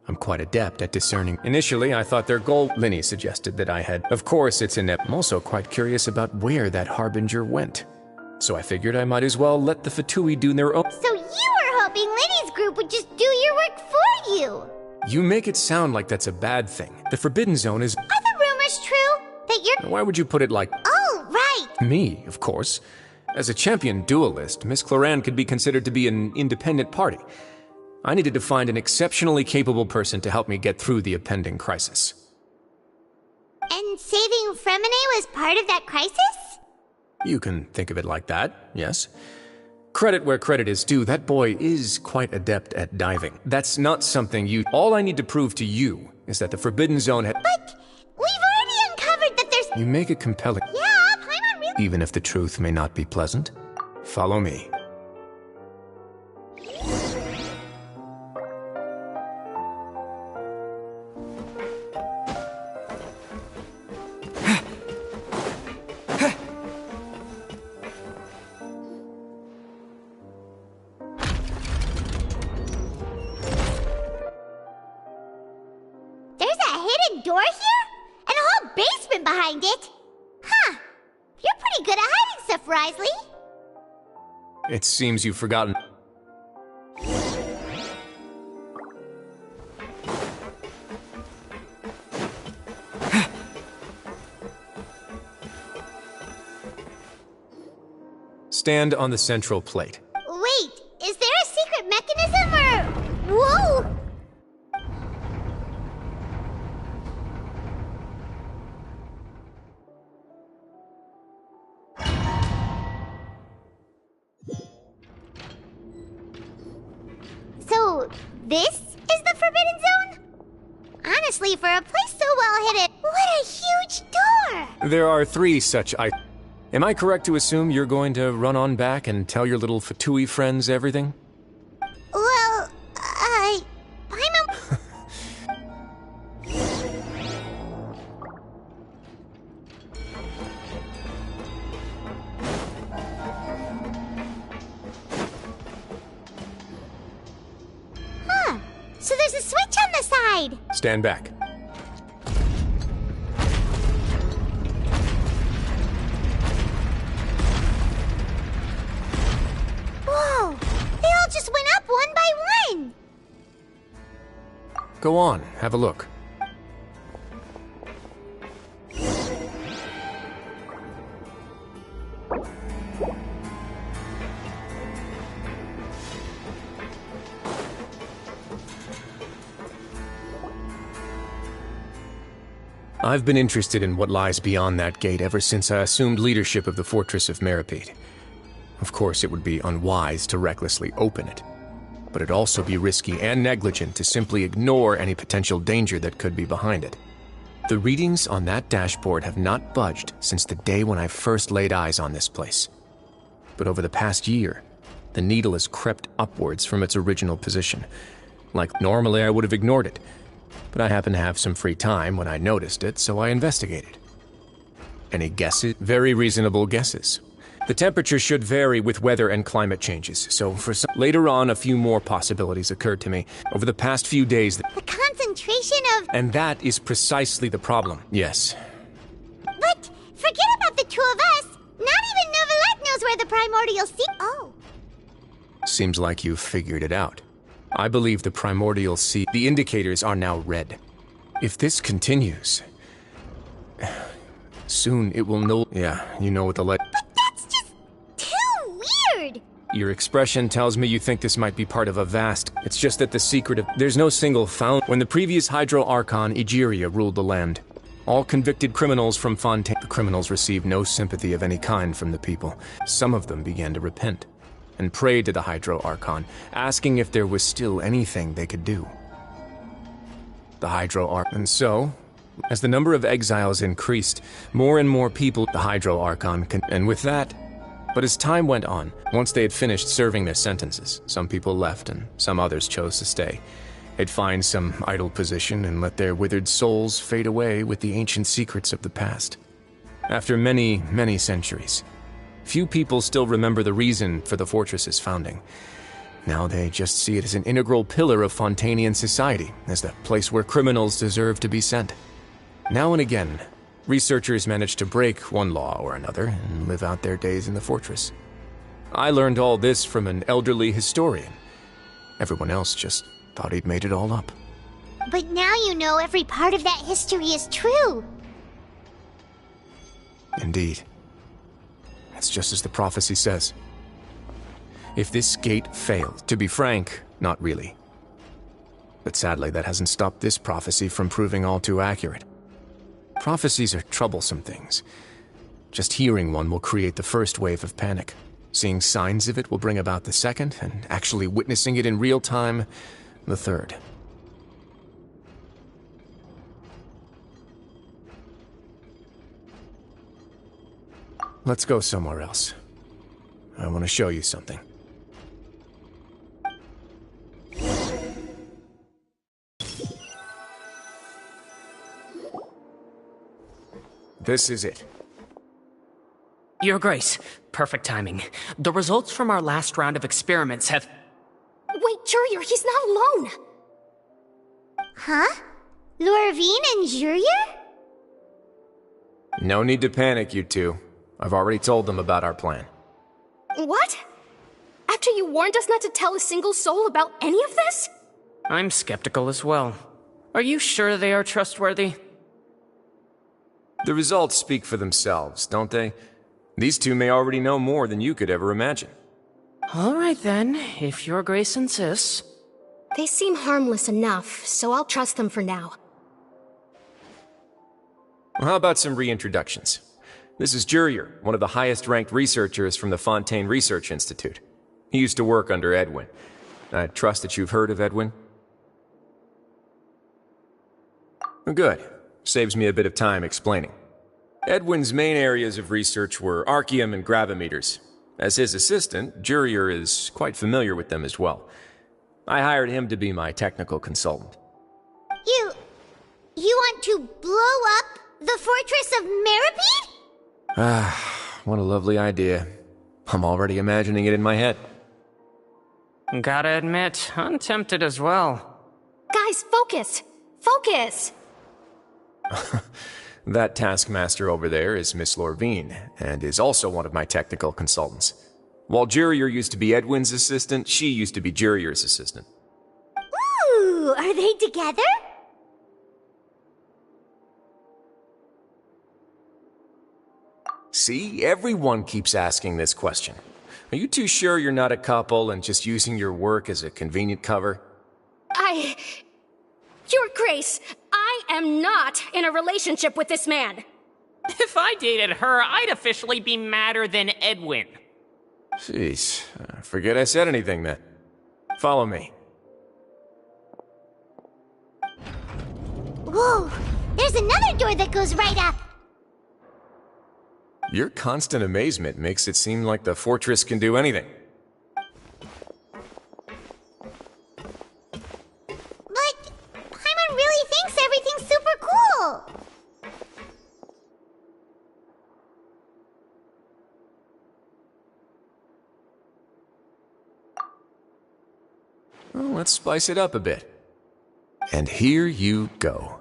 I'm quite adept at discerning. Initially, I thought their goal... Linny suggested that I had... Of course, it's inept. I'm also quite curious about where that Harbinger went. So I figured I might as well let the Fatui do their own... So you were hoping Linny's group would just do your work for you! You make it sound like that's a bad thing. The Forbidden Zone is... Are the rumors true? That you're... Why would you put it like... Oh, right! Me, of course. As a champion duelist, Miss Cloran could be considered to be an independent party. I needed to find an exceptionally capable person to help me get through the impending crisis. And saving Fremine was part of that crisis? You can think of it like that, yes. Credit where credit is due, that boy is quite adept at diving. That's not something you... All I need to prove to you is that the Forbidden Zone had... But we've already uncovered that there's... You make it compelling. Yeah, Paimon really... Even if the truth may not be pleasant. Follow me. Door here? And a whole basement behind it? Huh. You're pretty good at hiding stuff, Risley. It seems you've forgotten. Stand on the central plate. Wait, is there a secret mechanism or... Whoa! So, this is the Forbidden Zone? Honestly, for a place so well hidden, what a huge door! There are 3 such Am I correct to assume you're going to run on back and tell your little Fatui friends everything? Well, Huh. So there's a switch on the side! Stand back. Whoa! They all just went up one by one! Go on, have a look. I've been interested in what lies beyond that gate ever since I assumed leadership of the Fortress of Meripede. Of course, it would be unwise to recklessly open it, but it'd also be risky and negligent to simply ignore any potential danger that could be behind it. The readings on that dashboard have not budged since the day when I first laid eyes on this place. But over the past year, the needle has crept upwards from its original position. Like normally I would have ignored it, but I happened to have some free time when I noticed it, so I investigated. Any guesses? Very reasonable guesses. The temperature should vary with weather and climate changes, so for some... Later on, a few more possibilities occurred to me. Over the past few days... The concentration of... And that is precisely the problem. Yes. But forget about two of us. Not even Neuvillette knows where the primordial sea. Oh. Seems like you've figured it out. I believe the primordial sea. The indicators are now red. If this continues, soon it will know. Yeah, you know what the But that's just too weird. Your expression tells me you think this might be part of a vast. It's just that the secret of. There's no single found. When the previous Hydro Archon, Egeria, ruled the land, all convicted criminals from Fontaine. The criminals received no sympathy of any kind from the people. Some of them began to repent and prayed to the Hydro Archon, asking if there was still anything they could do. The Hydro Archon. And so, as the number of exiles increased, more and more people, the Hydro Archon, and with that. But as time went on, once they had finished serving their sentences, some people left and some others chose to stay. They'd find some idle position and let their withered souls fade away with the ancient secrets of the past. After many, many centuries, few people still remember the reason for the fortress's founding. Now they just see it as an integral pillar of Fontanian society, as the place where criminals deserve to be sent. Now and again, researchers manage to break one law or another and live out their days in the fortress. I learned all this from an elderly historian. Everyone else just thought he'd made it all up. But now you know every part of that history is true. Indeed. It's just as the prophecy says. If this gate fails, to be frank, not really. But sadly, that hasn't stopped this prophecy from proving all too accurate. Prophecies are troublesome things. Just hearing one will create the first wave of panic. Seeing signs of it will bring about the second, and actually witnessing it in real time, the third. Let's go somewhere else. I want to show you something. This is it. Your Grace, perfect timing. The results from our last round of experiments have... Wait, Jurier, he's not alone! Huh? Lorvine and Jurier? No need to panic, you two. I've already told them about our plan. What? After you warned us not to tell a single soul about any of this? I'm skeptical as well. Are you sure they are trustworthy? The results speak for themselves, don't they? These two may already know more than you could ever imagine. All right then, if Your Grace insists. They seem harmless enough, so I'll trust them for now. Well, how about some reintroductions? This is Jurier, one of the highest-ranked researchers from the Fontaine Research Institute. He used to work under Edwin. I trust that you've heard of Edwin? Good. Saves me a bit of time explaining. Edwin's main areas of research were archaeum and gravimeters. As his assistant, Jurier is quite familiar with them as well. I hired him to be my technical consultant. You want to blow up the fortress of Meripede? Ah, what a lovely idea. I'm already imagining it in my head. Gotta admit, I'm tempted as well. Guys, focus! Focus! That taskmaster over there is Miss Lorvine, and is also one of my technical consultants. While Jurier used to be Edwin's assistant, she used to be Jurier's assistant. Ooh, are they together? See, everyone keeps asking this question. Are you too sure you're not a couple and just using your work as a convenient cover? Your Grace, I am not in a relationship with this man. If I dated her, I'd officially be madder than Edwin. Jeez, forget I said anything then. Follow me. Whoa, there's another door that goes right up. Your constant amazement makes it seem like the fortress can do anything. But Paimon really thinks everything's super cool. Well, let's spice it up a bit. And here you go.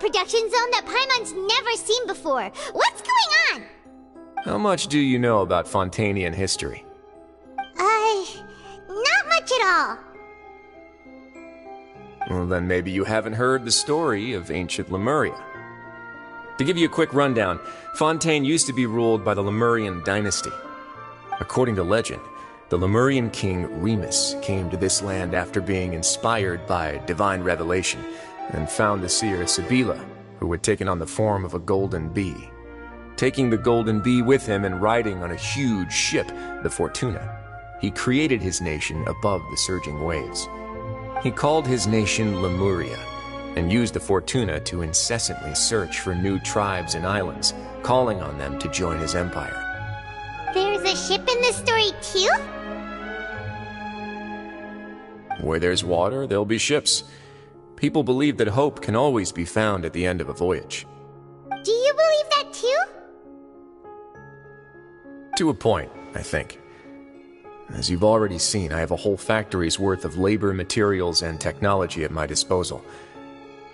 production zone that Paimon's never seen before. What's going on? How much do you know about Fontanian history? Not much at all. Well, then maybe you haven't heard the story of ancient Lemuria. To give you a quick rundown, Fontaine used to be ruled by the Lemurian dynasty. According to legend, the Lemurian king Remus came to this land after being inspired by divine revelation and found the seer Sibila, who had taken on the form of a golden bee. Taking the golden bee with him and riding on a huge ship, the Fortuna, he created his nation above the surging waves. He called his nation Lemuria and used the Fortuna to incessantly search for new tribes and islands, calling on them to join his empire. There's a ship in this story too? Where there's water, there'll be ships. People believe that hope can always be found at the end of a voyage. Do you believe that too? To a point, I think. As you've already seen, I have a whole factory's worth of labor, materials, and technology at my disposal.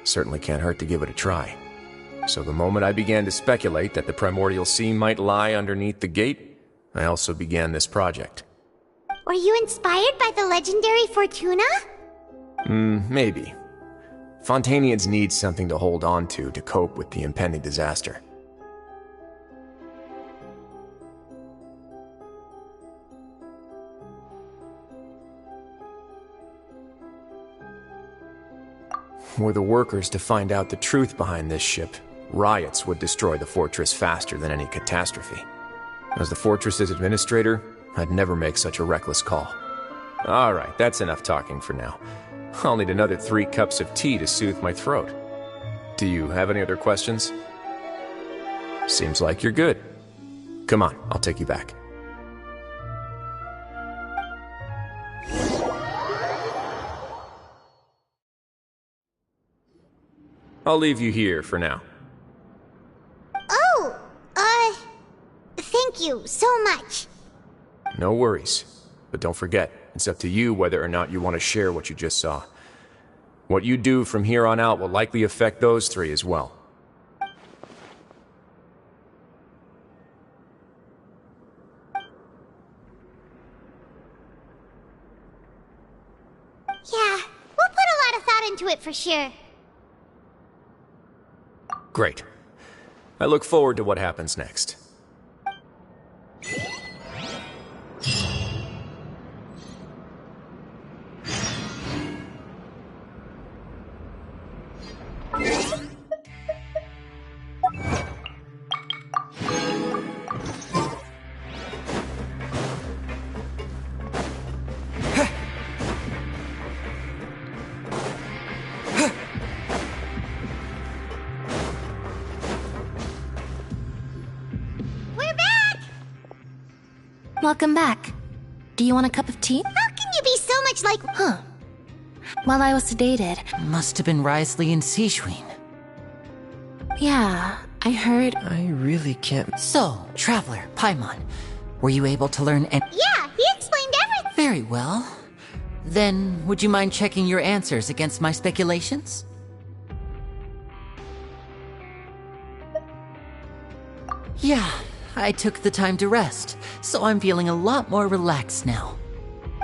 Certainly can't hurt to give it a try. So the moment I began to speculate that the primordial sea might lie underneath the gate, I also began this project. Were you inspired by the legendary Fortuna? Maybe. Fontanians need something to hold on to cope with the impending disaster. Were the workers to find out the truth behind this ship, riots would destroy the fortress faster than any catastrophe. As the fortress's administrator, I'd never make such a reckless call. Alright, that's enough talking for now. I'll need another 3 cups of tea to soothe my throat. Do you have any other questions? Seems like you're good. Come on, I'll take you back. I'll leave you here for now. Oh, thank you so much. No worries. But don't forget, it's up to you whether or not you want to share what you just saw. What you do from here on out will likely affect those 3 as well. Yeah, we'll put a lot of thought into it for sure. Great. I look forward to what happens next. Welcome back. Do you want a cup of tea? How can you be so much like... While I was sedated. Must have been Risley and Sijwin. Yeah, I heard... I really can't... So, Traveler, Paimon, were you able to learn any... Yeah, he explained everything. Very well. Then, would you mind checking your answers against my speculations? Yeah, I took the time to rest, so I'm feeling a lot more relaxed now.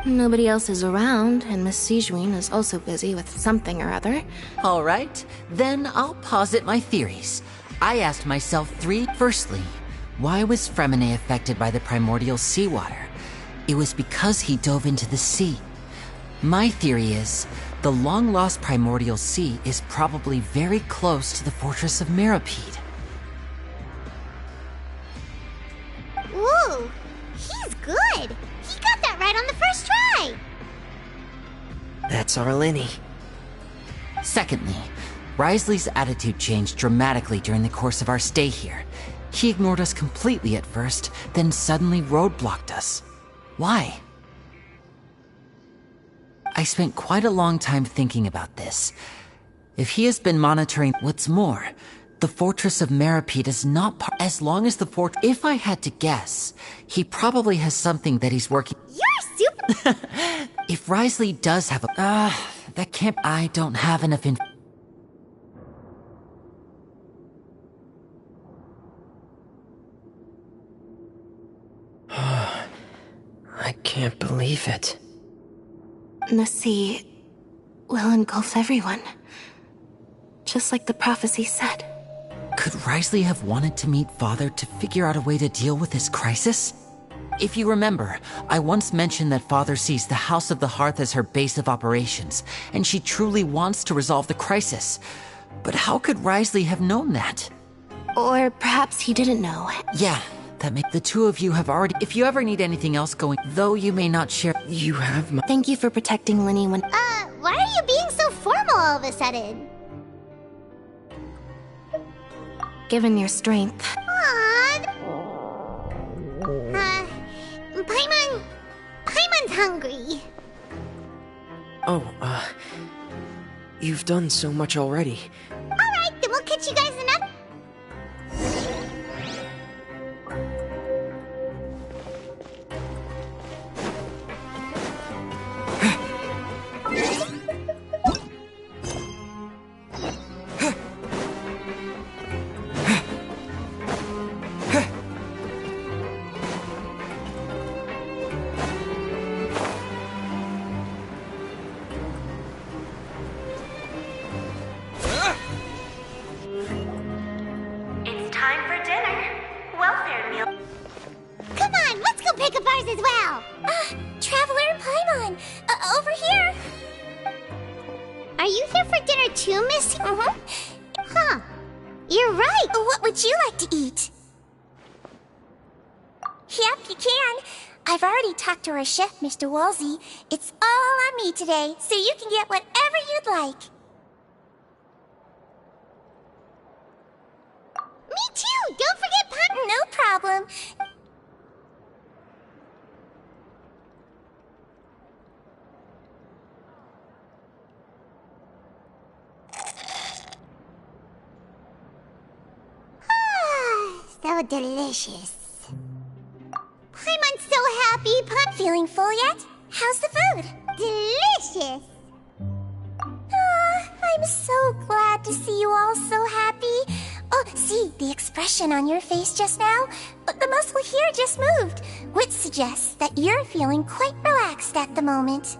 Nobody else is around, and Miss Sijwin is also busy with something or other. All right, then I'll posit my theories. I asked myself 3. Firstly, why was Fremine affected by the primordial seawater? It was because he dove into the sea. My theory is, the long-lost primordial sea is probably very close to the fortress of Meripede. Ooh, he's good. He got that right on the first try. That's our Lenny. Secondly, Risley's attitude changed dramatically during the course of our stay here. He ignored us completely at first, then suddenly roadblocked us. Why? I spent quite a long time thinking about this. If he has been monitoring... What's more, the Fortress of Meripede is not part... As long as the fort... If I had to guess, he probably has something that he's working... You're super... If Risley does have a... that can't... I don't have enough can't believe it. The sea will engulf everyone. Just like the prophecy said. Could Risley have wanted to meet Father to figure out a way to deal with this crisis? If you remember, I once mentioned that Father sees the House of the Hearth as her base of operations, and she truly wants to resolve the crisis. But how could Risley have known that? Or perhaps he didn't know. Yeah, the two of you have already... If you ever need anything else going, though you may not share... You have my... Thank you for protecting Linny when... Why are you being so formal all of a sudden? Given your strength. Paimon's hungry. Oh, you've done so much already. Alright, then we'll catch you guys another... as well. Traveler and Paimon, over here. Are you here for dinner too, Missy? Huh. You're right. What would you like to eat? Yep, you can. I've already talked to our chef, Mr. Wolsey. It's all on me today, so you can get whatever you'd like. Me too! Don't forget Paimon! No problem. So delicious. Paimon's so happy. Feeling full yet? How's the food? Delicious. I'm so glad to see you all so happy. Oh, see, the expression on your face just now? The muscle here just moved, which suggests that you're feeling quite relaxed at the moment.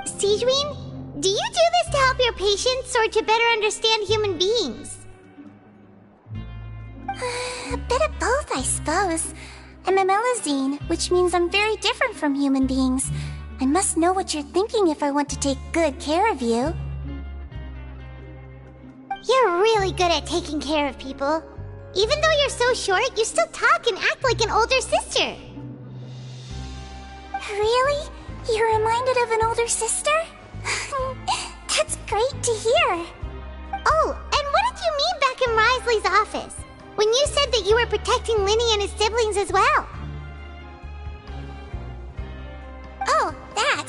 Sijween, do you do this to help your patients or to better understand human beings? A bit of both, I suppose. I'm a Melazine, which means I'm very different from human beings. I must know what you're thinking if I want to take good care of you. You're really good at taking care of people. Even though you're so short, you still talk and act like an older sister. Really? You're reminded of an older sister? That's great to hear. Oh, and what did you mean back in Risley's office? When you said that you were protecting Linny and his siblings as well. Oh, that.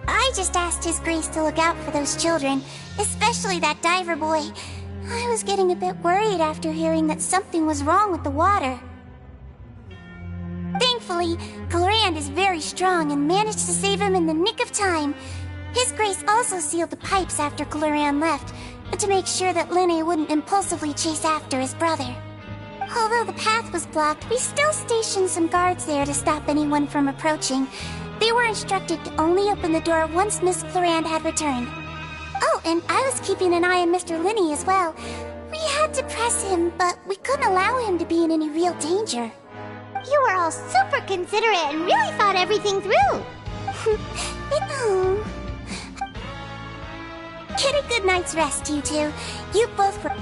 I just asked His Grace to look out for those children, especially that diver boy. I was getting a bit worried after hearing that something was wrong with the water. Thankfully, Colorand is very strong and managed to save him in the nick of time. His Grace also sealed the pipes after Colorand left, to make sure that Linny wouldn't impulsively chase after his brother. Although the path was blocked, we still stationed some guards there to stop anyone from approaching. They were instructed to only open the door once Miss Florand had returned. Oh, and I was keeping an eye on Mr. Linny as well. We had to press him, but we couldn't allow him to be in any real danger. You were all super considerate and really thought everything through. Get a good night's rest, you two. You both were...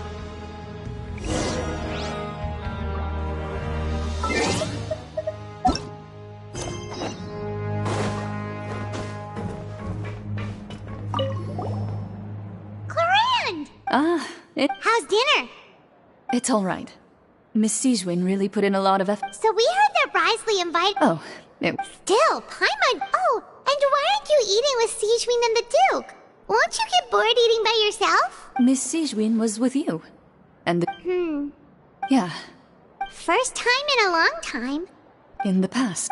Clorand! How's dinner? It's all right. Miss Sijwin really put in a lot of effort. So we heard that Risley invited... Oh, Still, Paimon... Oh, and why aren't you eating with Sijwin and the Duke? Won't you get bored eating by yourself? Miss Sijwin was with you. And the... Yeah. First time in a long time. In the past.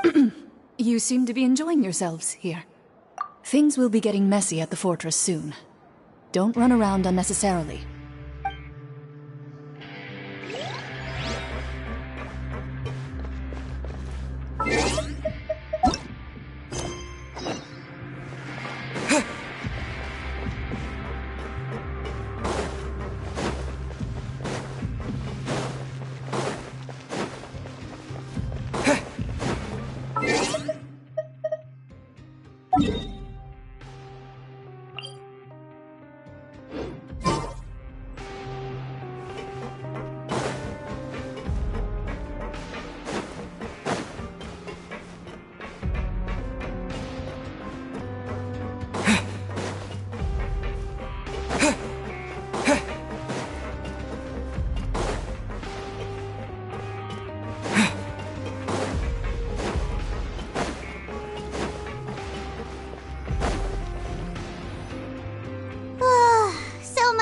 You seem to be enjoying yourselves here. Things will be getting messy at the fortress soon. Don't run around unnecessarily.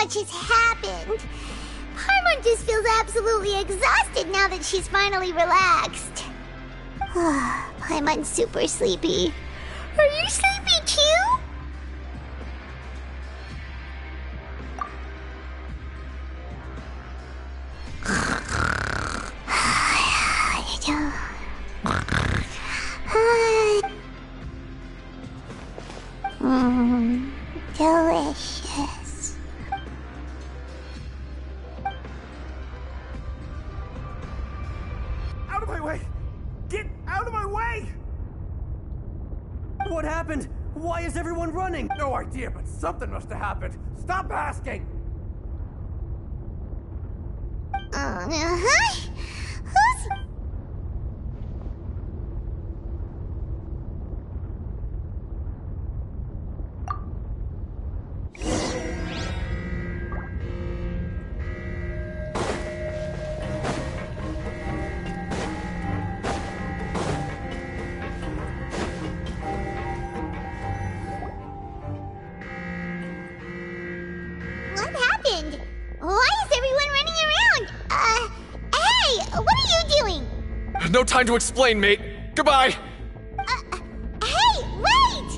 much has happened. Paimon just feels absolutely exhausted now that she's finally relaxed. Paimon's super sleepy. Are you sleepy too? Delicious. Out of my way! Get out of my way! What happened? Why is everyone running? No idea, but something must have happened. Stop asking! Who's... What happened? Why is everyone running around? Hey! What are you doing? No time to explain, mate. Goodbye. Hey, wait!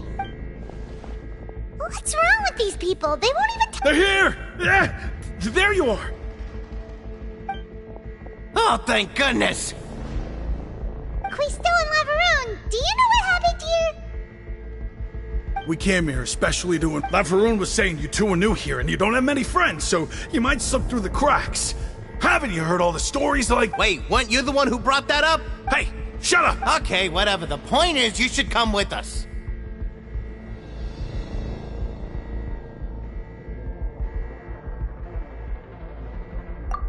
What's wrong with these people? They won't even They're here! Yeah! There you are! Oh, thank goodness! Quisto and Lavaroon, do you know what happened here? We came here especially to... Lavaroon was saying you two are new here and you don't have many friends, so you might slip through the cracks. Haven't you heard all the stories like... Wait, weren't you the one who brought that up? Hey, shut up! Okay, whatever. The point is, you should come with us.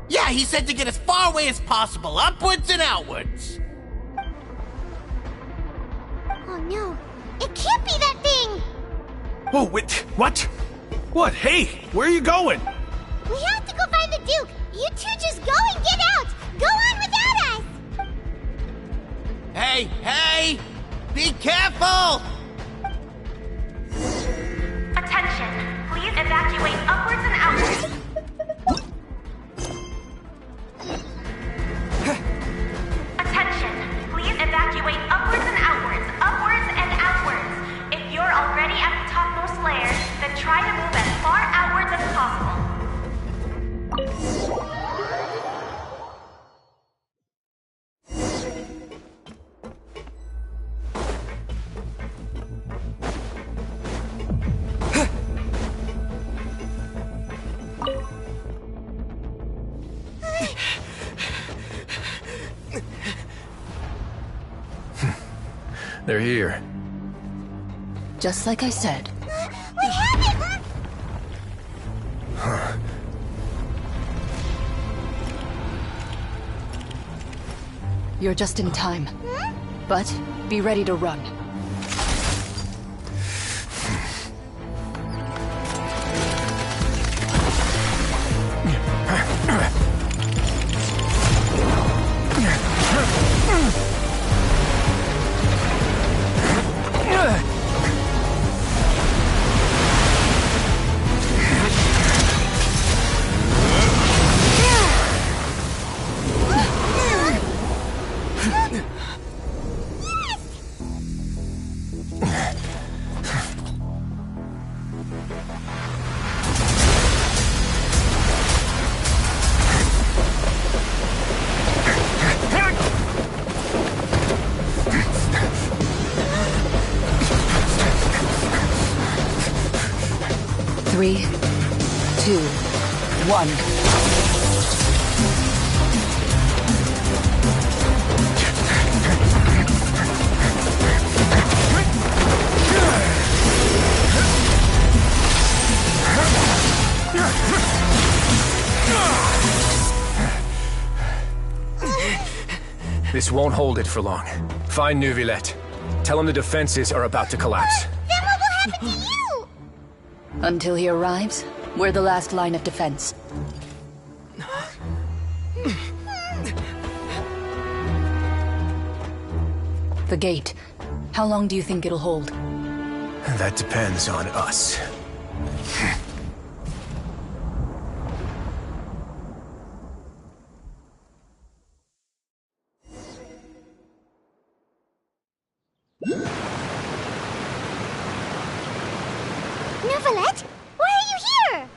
Yeah, he said to get as far away as possible, upwards and outwards. Oh no, it can't be that thing! Oh, wait, what? What? Hey, where are you going? We have to go find the Duke! You two just go and get out! Go on without us! Hey, hey! Be careful! Attention, please evacuate upwards and outwards. Attention, please evacuate upwards and outwards, upwards and outwards. If you're already at the topmost layer, then try to move as far outwards as possible. They're here. Just like I said. What happened? Huh. You're just in time. But be ready to run. Three, 2, 1. This won't hold it for long. Find Neuvillette. Tell him the defenses are about to collapse. Then what will happen to you? Until he arrives, we're the last line of defense. The gate. How long do you think it'll hold? That depends on us. Nervalet? Why are you here?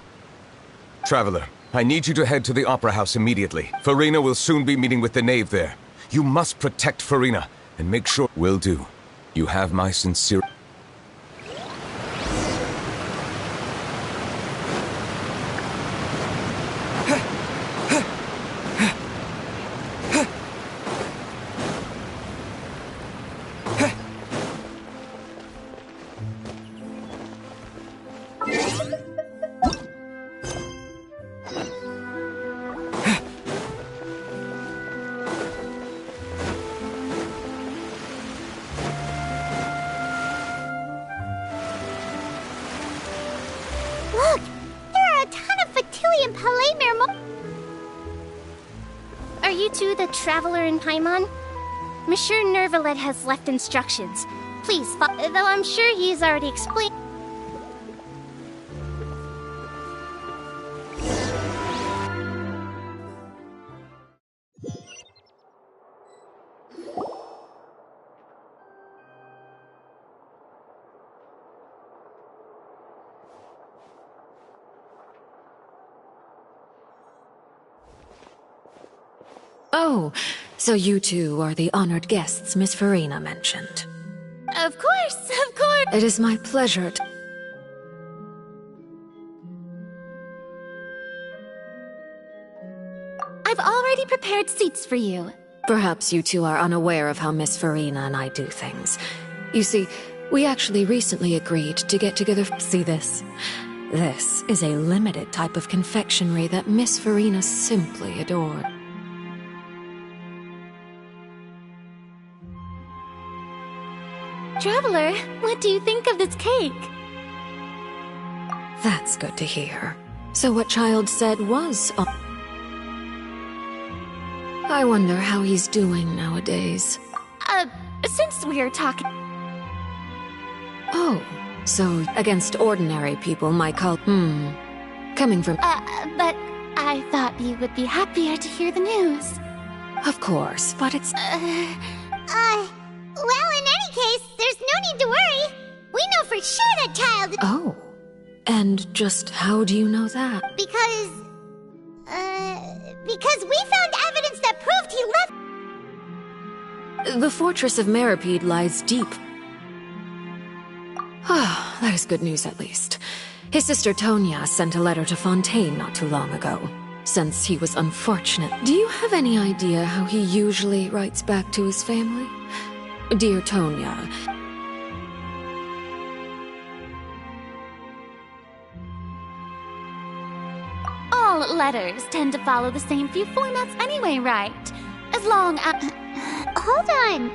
Traveler, I need you to head to the Opera House immediately. Farina will soon be meeting with the knave there. You must protect Farina, and make sure... Will do. You have my sincere... Look! There are a ton of Fatilian Palemir Are you two the traveler in Paimon? Monsieur Nervalet has left instructions. Please, though I'm sure he's already explained. Oh, so you two are the honored guests Miss Farina mentioned. Of course, of course! It is my pleasure to... I've already prepared seats for you. Perhaps you two are unaware of how Miss Farina and I do things. You see, we actually recently agreed to get together... See this? This is a limited type of confectionery that Miss Farina simply adored. Traveler, what do you think of this cake? That's good to hear. So what Child said was... I wonder how he's doing nowadays. Since we're talking... Oh, so against ordinary people, my cult... Coming from... But I thought you would be happier to hear the news. Of course, but it's... Well, in any case, there's no need to worry. We know for sure that Child... Oh. And just how do you know that? Because we found evidence that proved he left... The fortress of Meripede lies deep. Ah, that is good news at least. His sister Tonya sent a letter to Fontaine not too long ago, since he was unfortunate. Do you have any idea how he usually writes back to his family? Dear Tonya... All letters tend to follow the same few formats anyway, right? As long as... Hold on.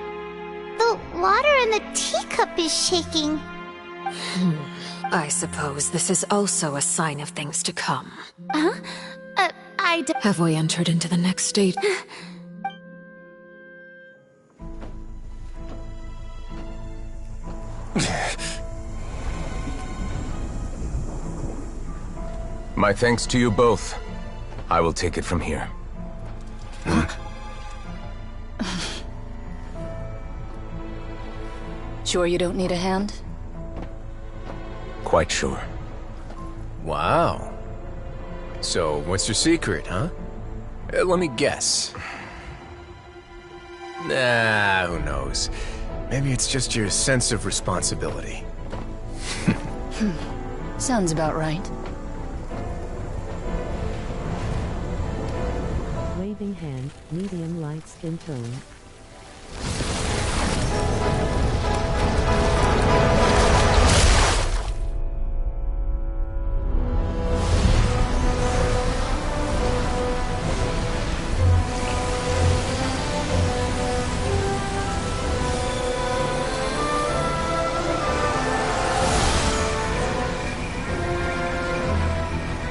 The water in the teacup is shaking. I suppose this is also a sign of things to come. Huh? Have we entered into the next stage? My thanks to you both. I will take it from here. Sure you don't need a hand? Quite sure. Wow. So, what's your secret, huh? Let me guess. Nah, who knows? Maybe it's just your sense of responsibility. Sounds about right. Waving hand, medium light skin tone.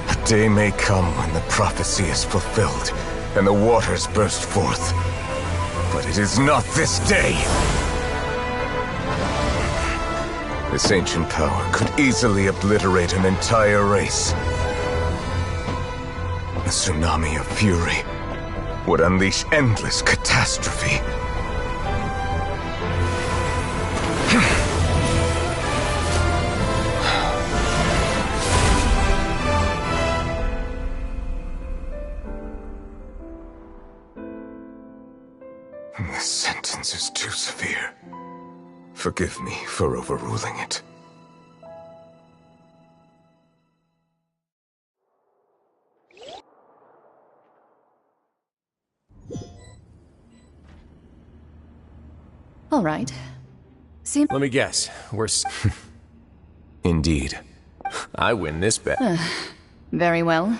A day may come when the prophecy is fulfilled, and the waters burst forth. But it is not this day! This ancient power could easily obliterate an entire race. A tsunami of fury would unleash endless catastrophe. sentence is too severe. Forgive me for overruling it. All right. Let me guess. We're Indeed. I win this bet. Very well.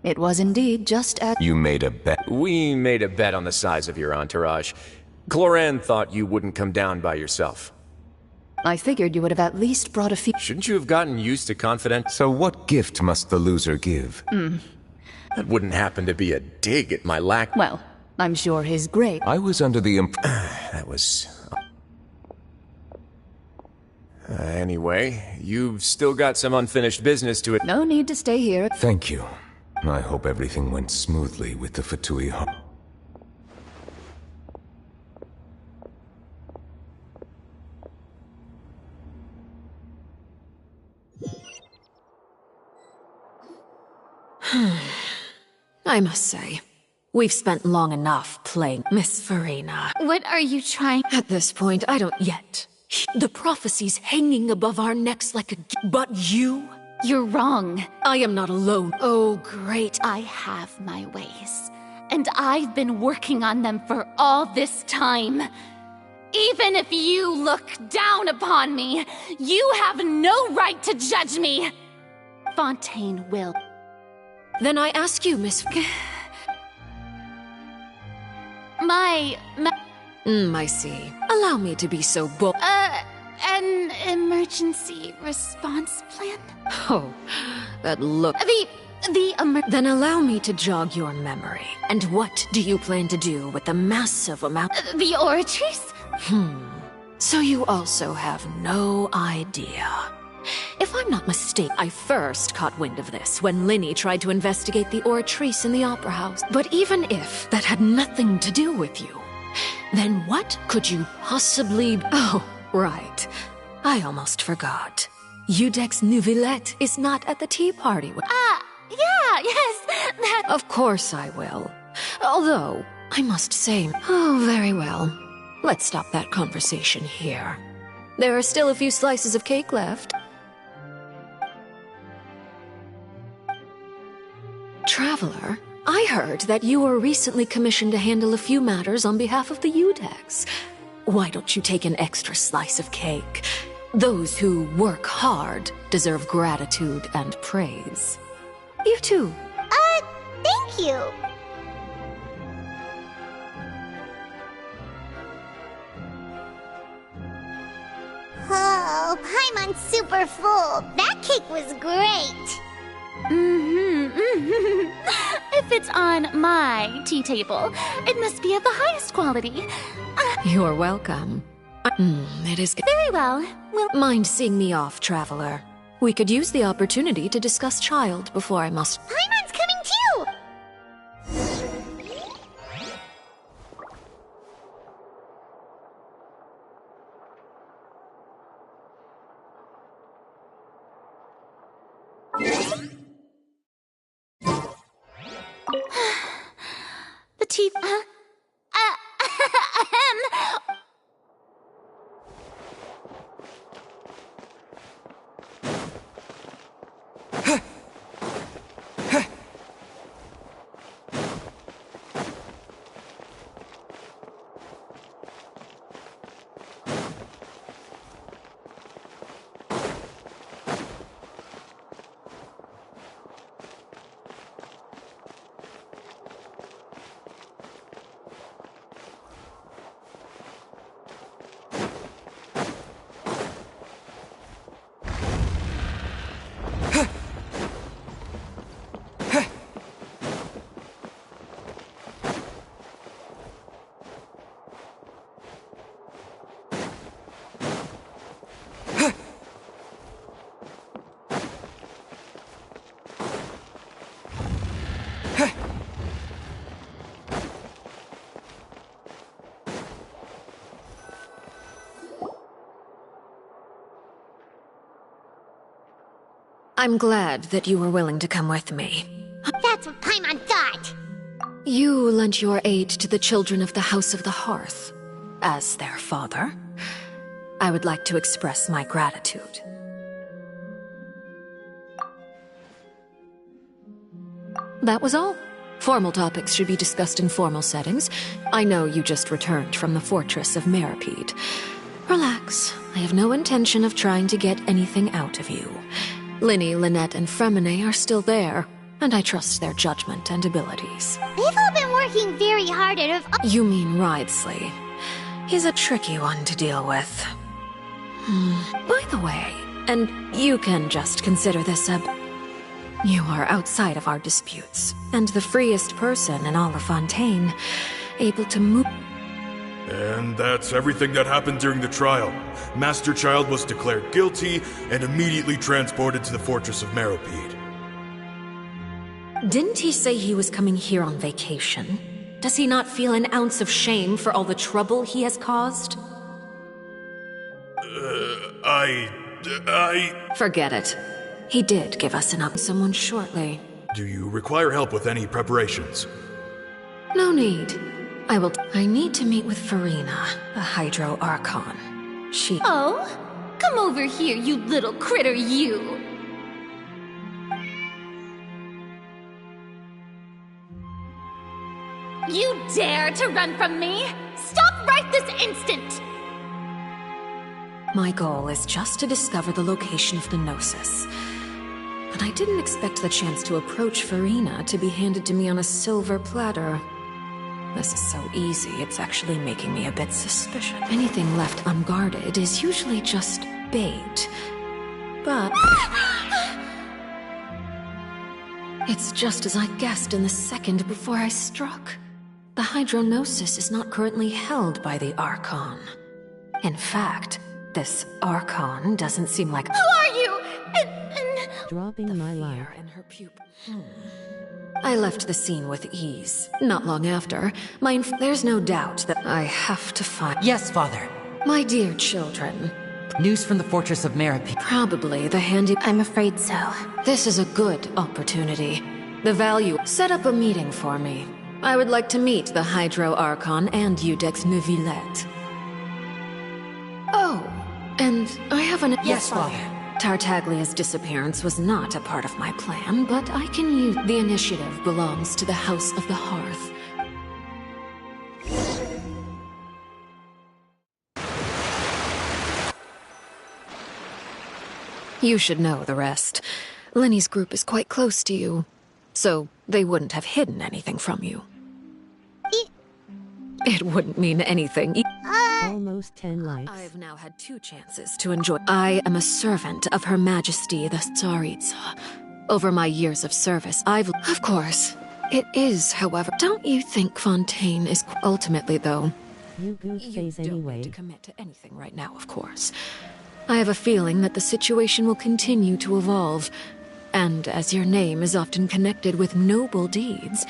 It was indeed just as... You made a bet? We made a bet on the size of your entourage. Cloran thought you wouldn't come down by yourself. I figured you would have at least brought a few... Shouldn't you have gotten used to confidence? So what gift must the loser give? That wouldn't happen to be a dig at my lack... Well, I'm sure his grade... I was under the That was... Anyway, you've still got some unfinished business to it. No need to stay here. Thank you. I hope everything went smoothly with the Fatui home. I must say, we've spent long enough playing Miss Farina. What are you trying? At this point, I don't yet. The prophecy's hanging above our necks like a... But you? You're wrong. I am not alone. Oh, great. I have my ways, and I've been working on them for all this time. Even if you look down upon me, you have no right to judge me. Fontaine will. Then I ask you, Miss... I see. Allow me to be so bold. An emergency response plan? Oh, that look... Then allow me to jog your memory. And what do you plan to do with the massive amount... The Oratrice? So you also have no idea. If I'm not mistaken, I first caught wind of this when Linny tried to investigate the Oratrice in the Opera House. But even if that had nothing to do with you, then what could you possibly... Oh, right. I almost forgot. Udex Nouvillette is not at the tea party with... Yes, Of course I will. Although, I must say... Oh, very well. Let's stop that conversation here. There are still a few slices of cake left. Traveler, I heard that you were recently commissioned to handle a few matters on behalf of the Udex. Why don't you take an extra slice of cake? Those who work hard deserve gratitude and praise. You too. Thank you. Oh, Paimon's super full. That cake was great. If it's on my tea table, it must be of the highest quality. You're welcome. It is... Very well. Mind seeing me off, Traveler? We could use the opportunity to discuss Child before I must... Paimon's coming too! The tea... I'm glad that you were willing to come with me. That's what Paimon thought. You lent your aid to the children of the House of the Hearth. as their father, I would like to express my gratitude. That was all. Formal topics should be discussed in formal settings. I know you just returned from the fortress of Meripede. Relax. I have no intention of trying to get anything out of you. Linny, Lynette, and Fremine are still there, and I trust their judgment and abilities. They've all been working very hard at You mean Wriothesley. He's a tricky one to deal with. By the way, and you can just consider this you are outside of our disputes, and the freest person in all of Fontaine, able to move. And that's everything that happened during the trial. Master Child was declared guilty and immediately transported to the Fortress of Meripede. Didn't he say he was coming here on vacation? Does he not feel an ounce of shame for all the trouble he has caused? Forget it. He did give us someone shortly. Do you require help with any preparations? No need. I need to meet with Farina, the Hydro Archon. Oh? Come over here, you little critter, you! You dare to run from me? Stop right this instant! My goal is just to discover the location of the Gnosis. But I didn't expect the chance to approach Farina to be handed to me on a silver platter. This is so easy, it's actually making me a bit suspicious. Anything left unguarded is usually just bait. But... it's just as I guessed in the second before I struck. The Hydronosis is not currently held by the Archon. In fact, this Archon doesn't seem like— Who are you? Dropping my life. In her pupil. I left the scene with ease. Not long after, there's no doubt that I have to find— Yes, Father. My dear children. News from the Fortress of Meripede. Probably the handy— I'm afraid so. This is a good opportunity. The value— Set up a meeting for me. I would like to meet the Hydro Archon and Udex Neuvillette. Oh, and I have an— Yes, Father. Tartaglia's disappearance was not a part of my plan, but I can use— The initiative belongs to the House of the Hearth. You should know the rest. Lenny's group is quite close to you, so they wouldn't have hidden anything from you. It wouldn't mean anything. Almost 10 lives. I've now had 2 chances to enjoy— I am a servant of Her Majesty the Tsaritsa. Over my years of service, Of course. It is, however— Don't you think Fontaine is— Ultimately, though— You goose face anyway. Need to commit to anything right now, of course. I have a feeling that the situation will continue to evolve. And as your name is often connected with noble deeds,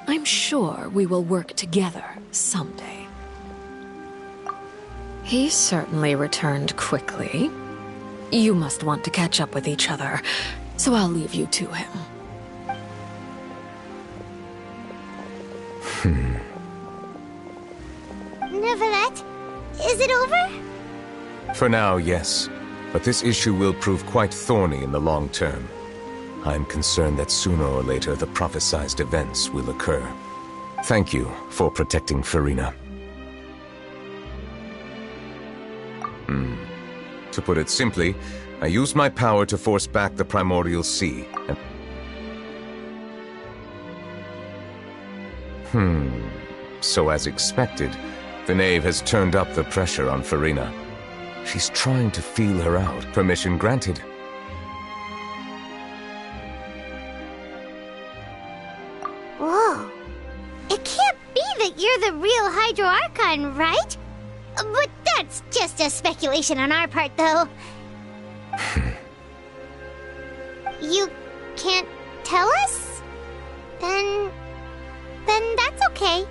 I'm sure we will work together someday. He certainly returned quickly. You must want to catch up with each other, so I'll leave you to him. Neuvillette, is it over? For now, yes. But this issue will prove quite thorny in the long term. I'm concerned that sooner or later the prophesized events will occur. Thank you for protecting Farina. To put it simply, I used my power to force back the Primordial Sea, and... So as expected, the Knave has turned up the pressure on Farina. She's trying to feel her out. Permission granted. Whoa. It can't be that you're the real Hydro Archon, right? But that's just a speculation on our part, though. You can't tell us? Then that's okay.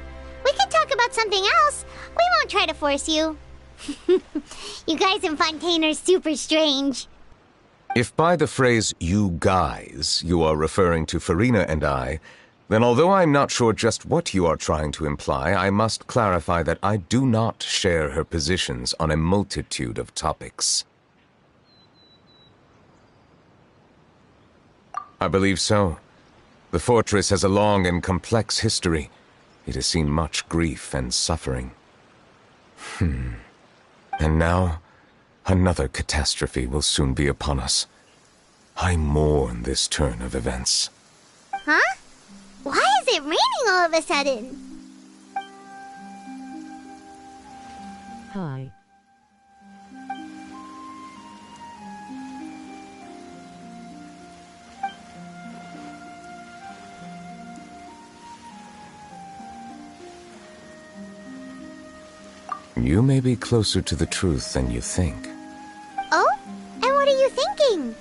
We can talk about something else. We won't try to force you. You guys in Fontaine are super strange. If by the phrase, you guys, you are referring to Farina and I, Then although I'm not sure just what you are trying to imply, I must clarify that I do not share her positions on a multitude of topics. I believe so. The fortress has a long and complex history. It has seen much grief and suffering. And now, another catastrophe will soon be upon us. I mourn this turn of events. Huh? Why is it raining all of a sudden? Hi. You may be closer to the truth than you think. Oh? And what are you thinking?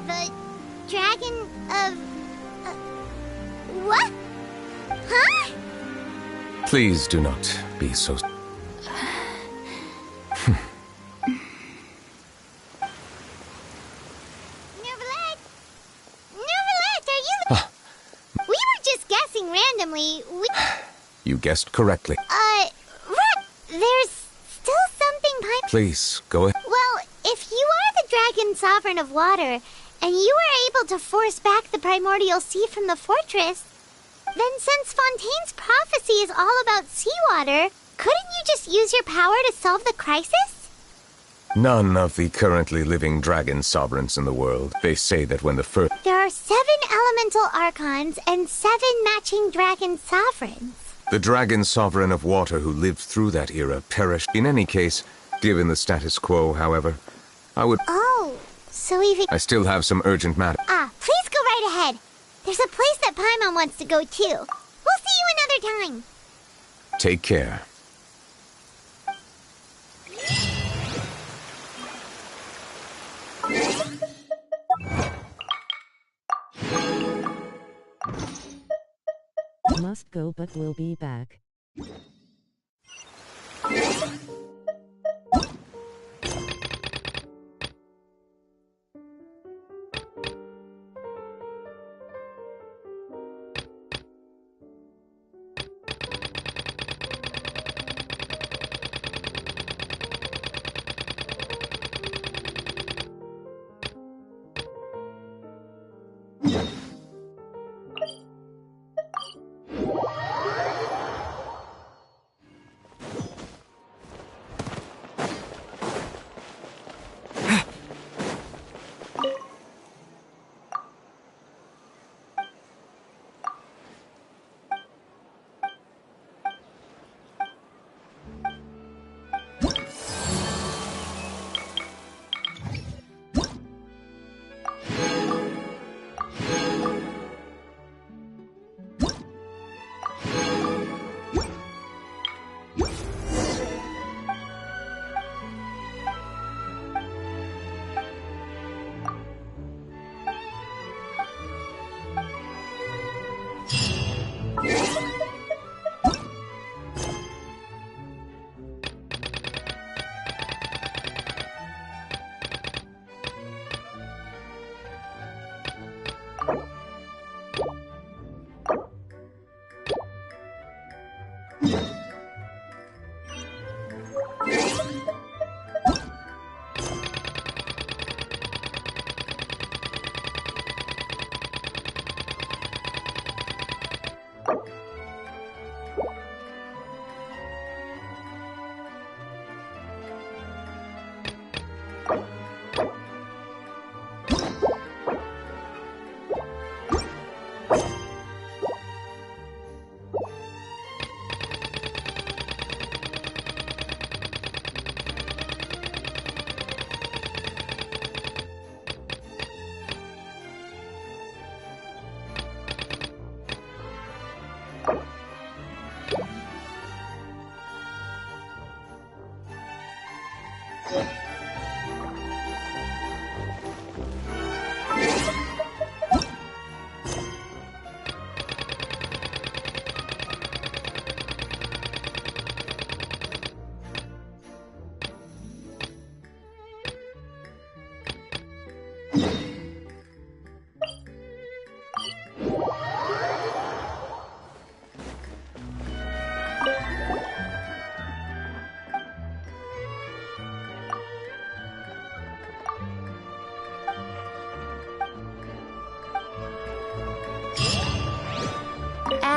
The dragon of... what? Huh? Please do not be so... Neverlet, are you... We were just guessing randomly. You guessed correctly. Rat, there's still something Please, go ahead. Well, if you are the dragon sovereign of water, and you were able to force back the primordial sea from the fortress, then since Fontaine's prophecy is all about seawater, couldn't you just use your power to solve the crisis? None of the currently living dragon sovereigns in the world. They say that when the first... There are 7 elemental archons and 7 matching dragon sovereigns. The dragon sovereign of water who lived through that era perished. In any case, given the status quo, however, I would... Oh, so even... I still have some urgent matter. Please go right ahead. There's a place that Paimon wants to go too. We'll see you another time. Take care. Must go, but we'll be back.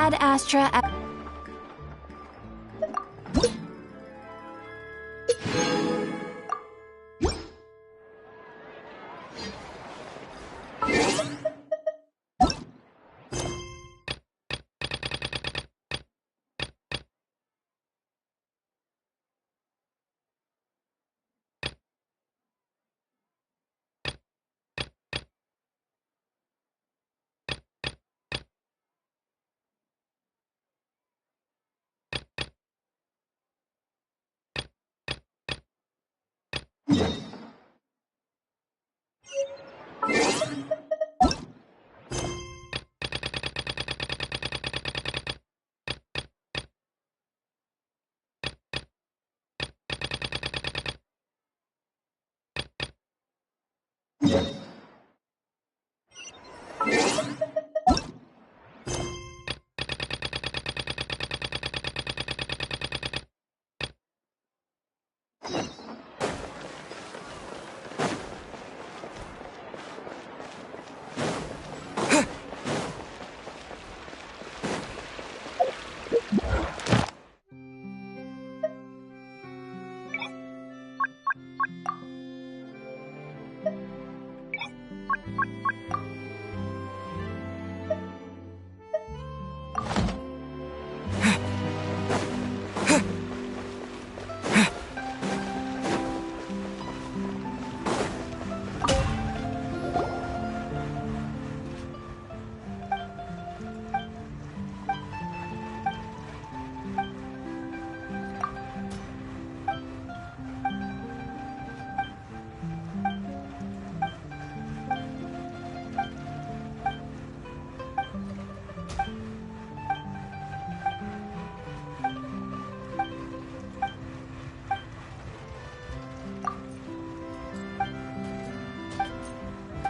Ad Astra.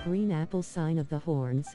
Green apple sign of the horns.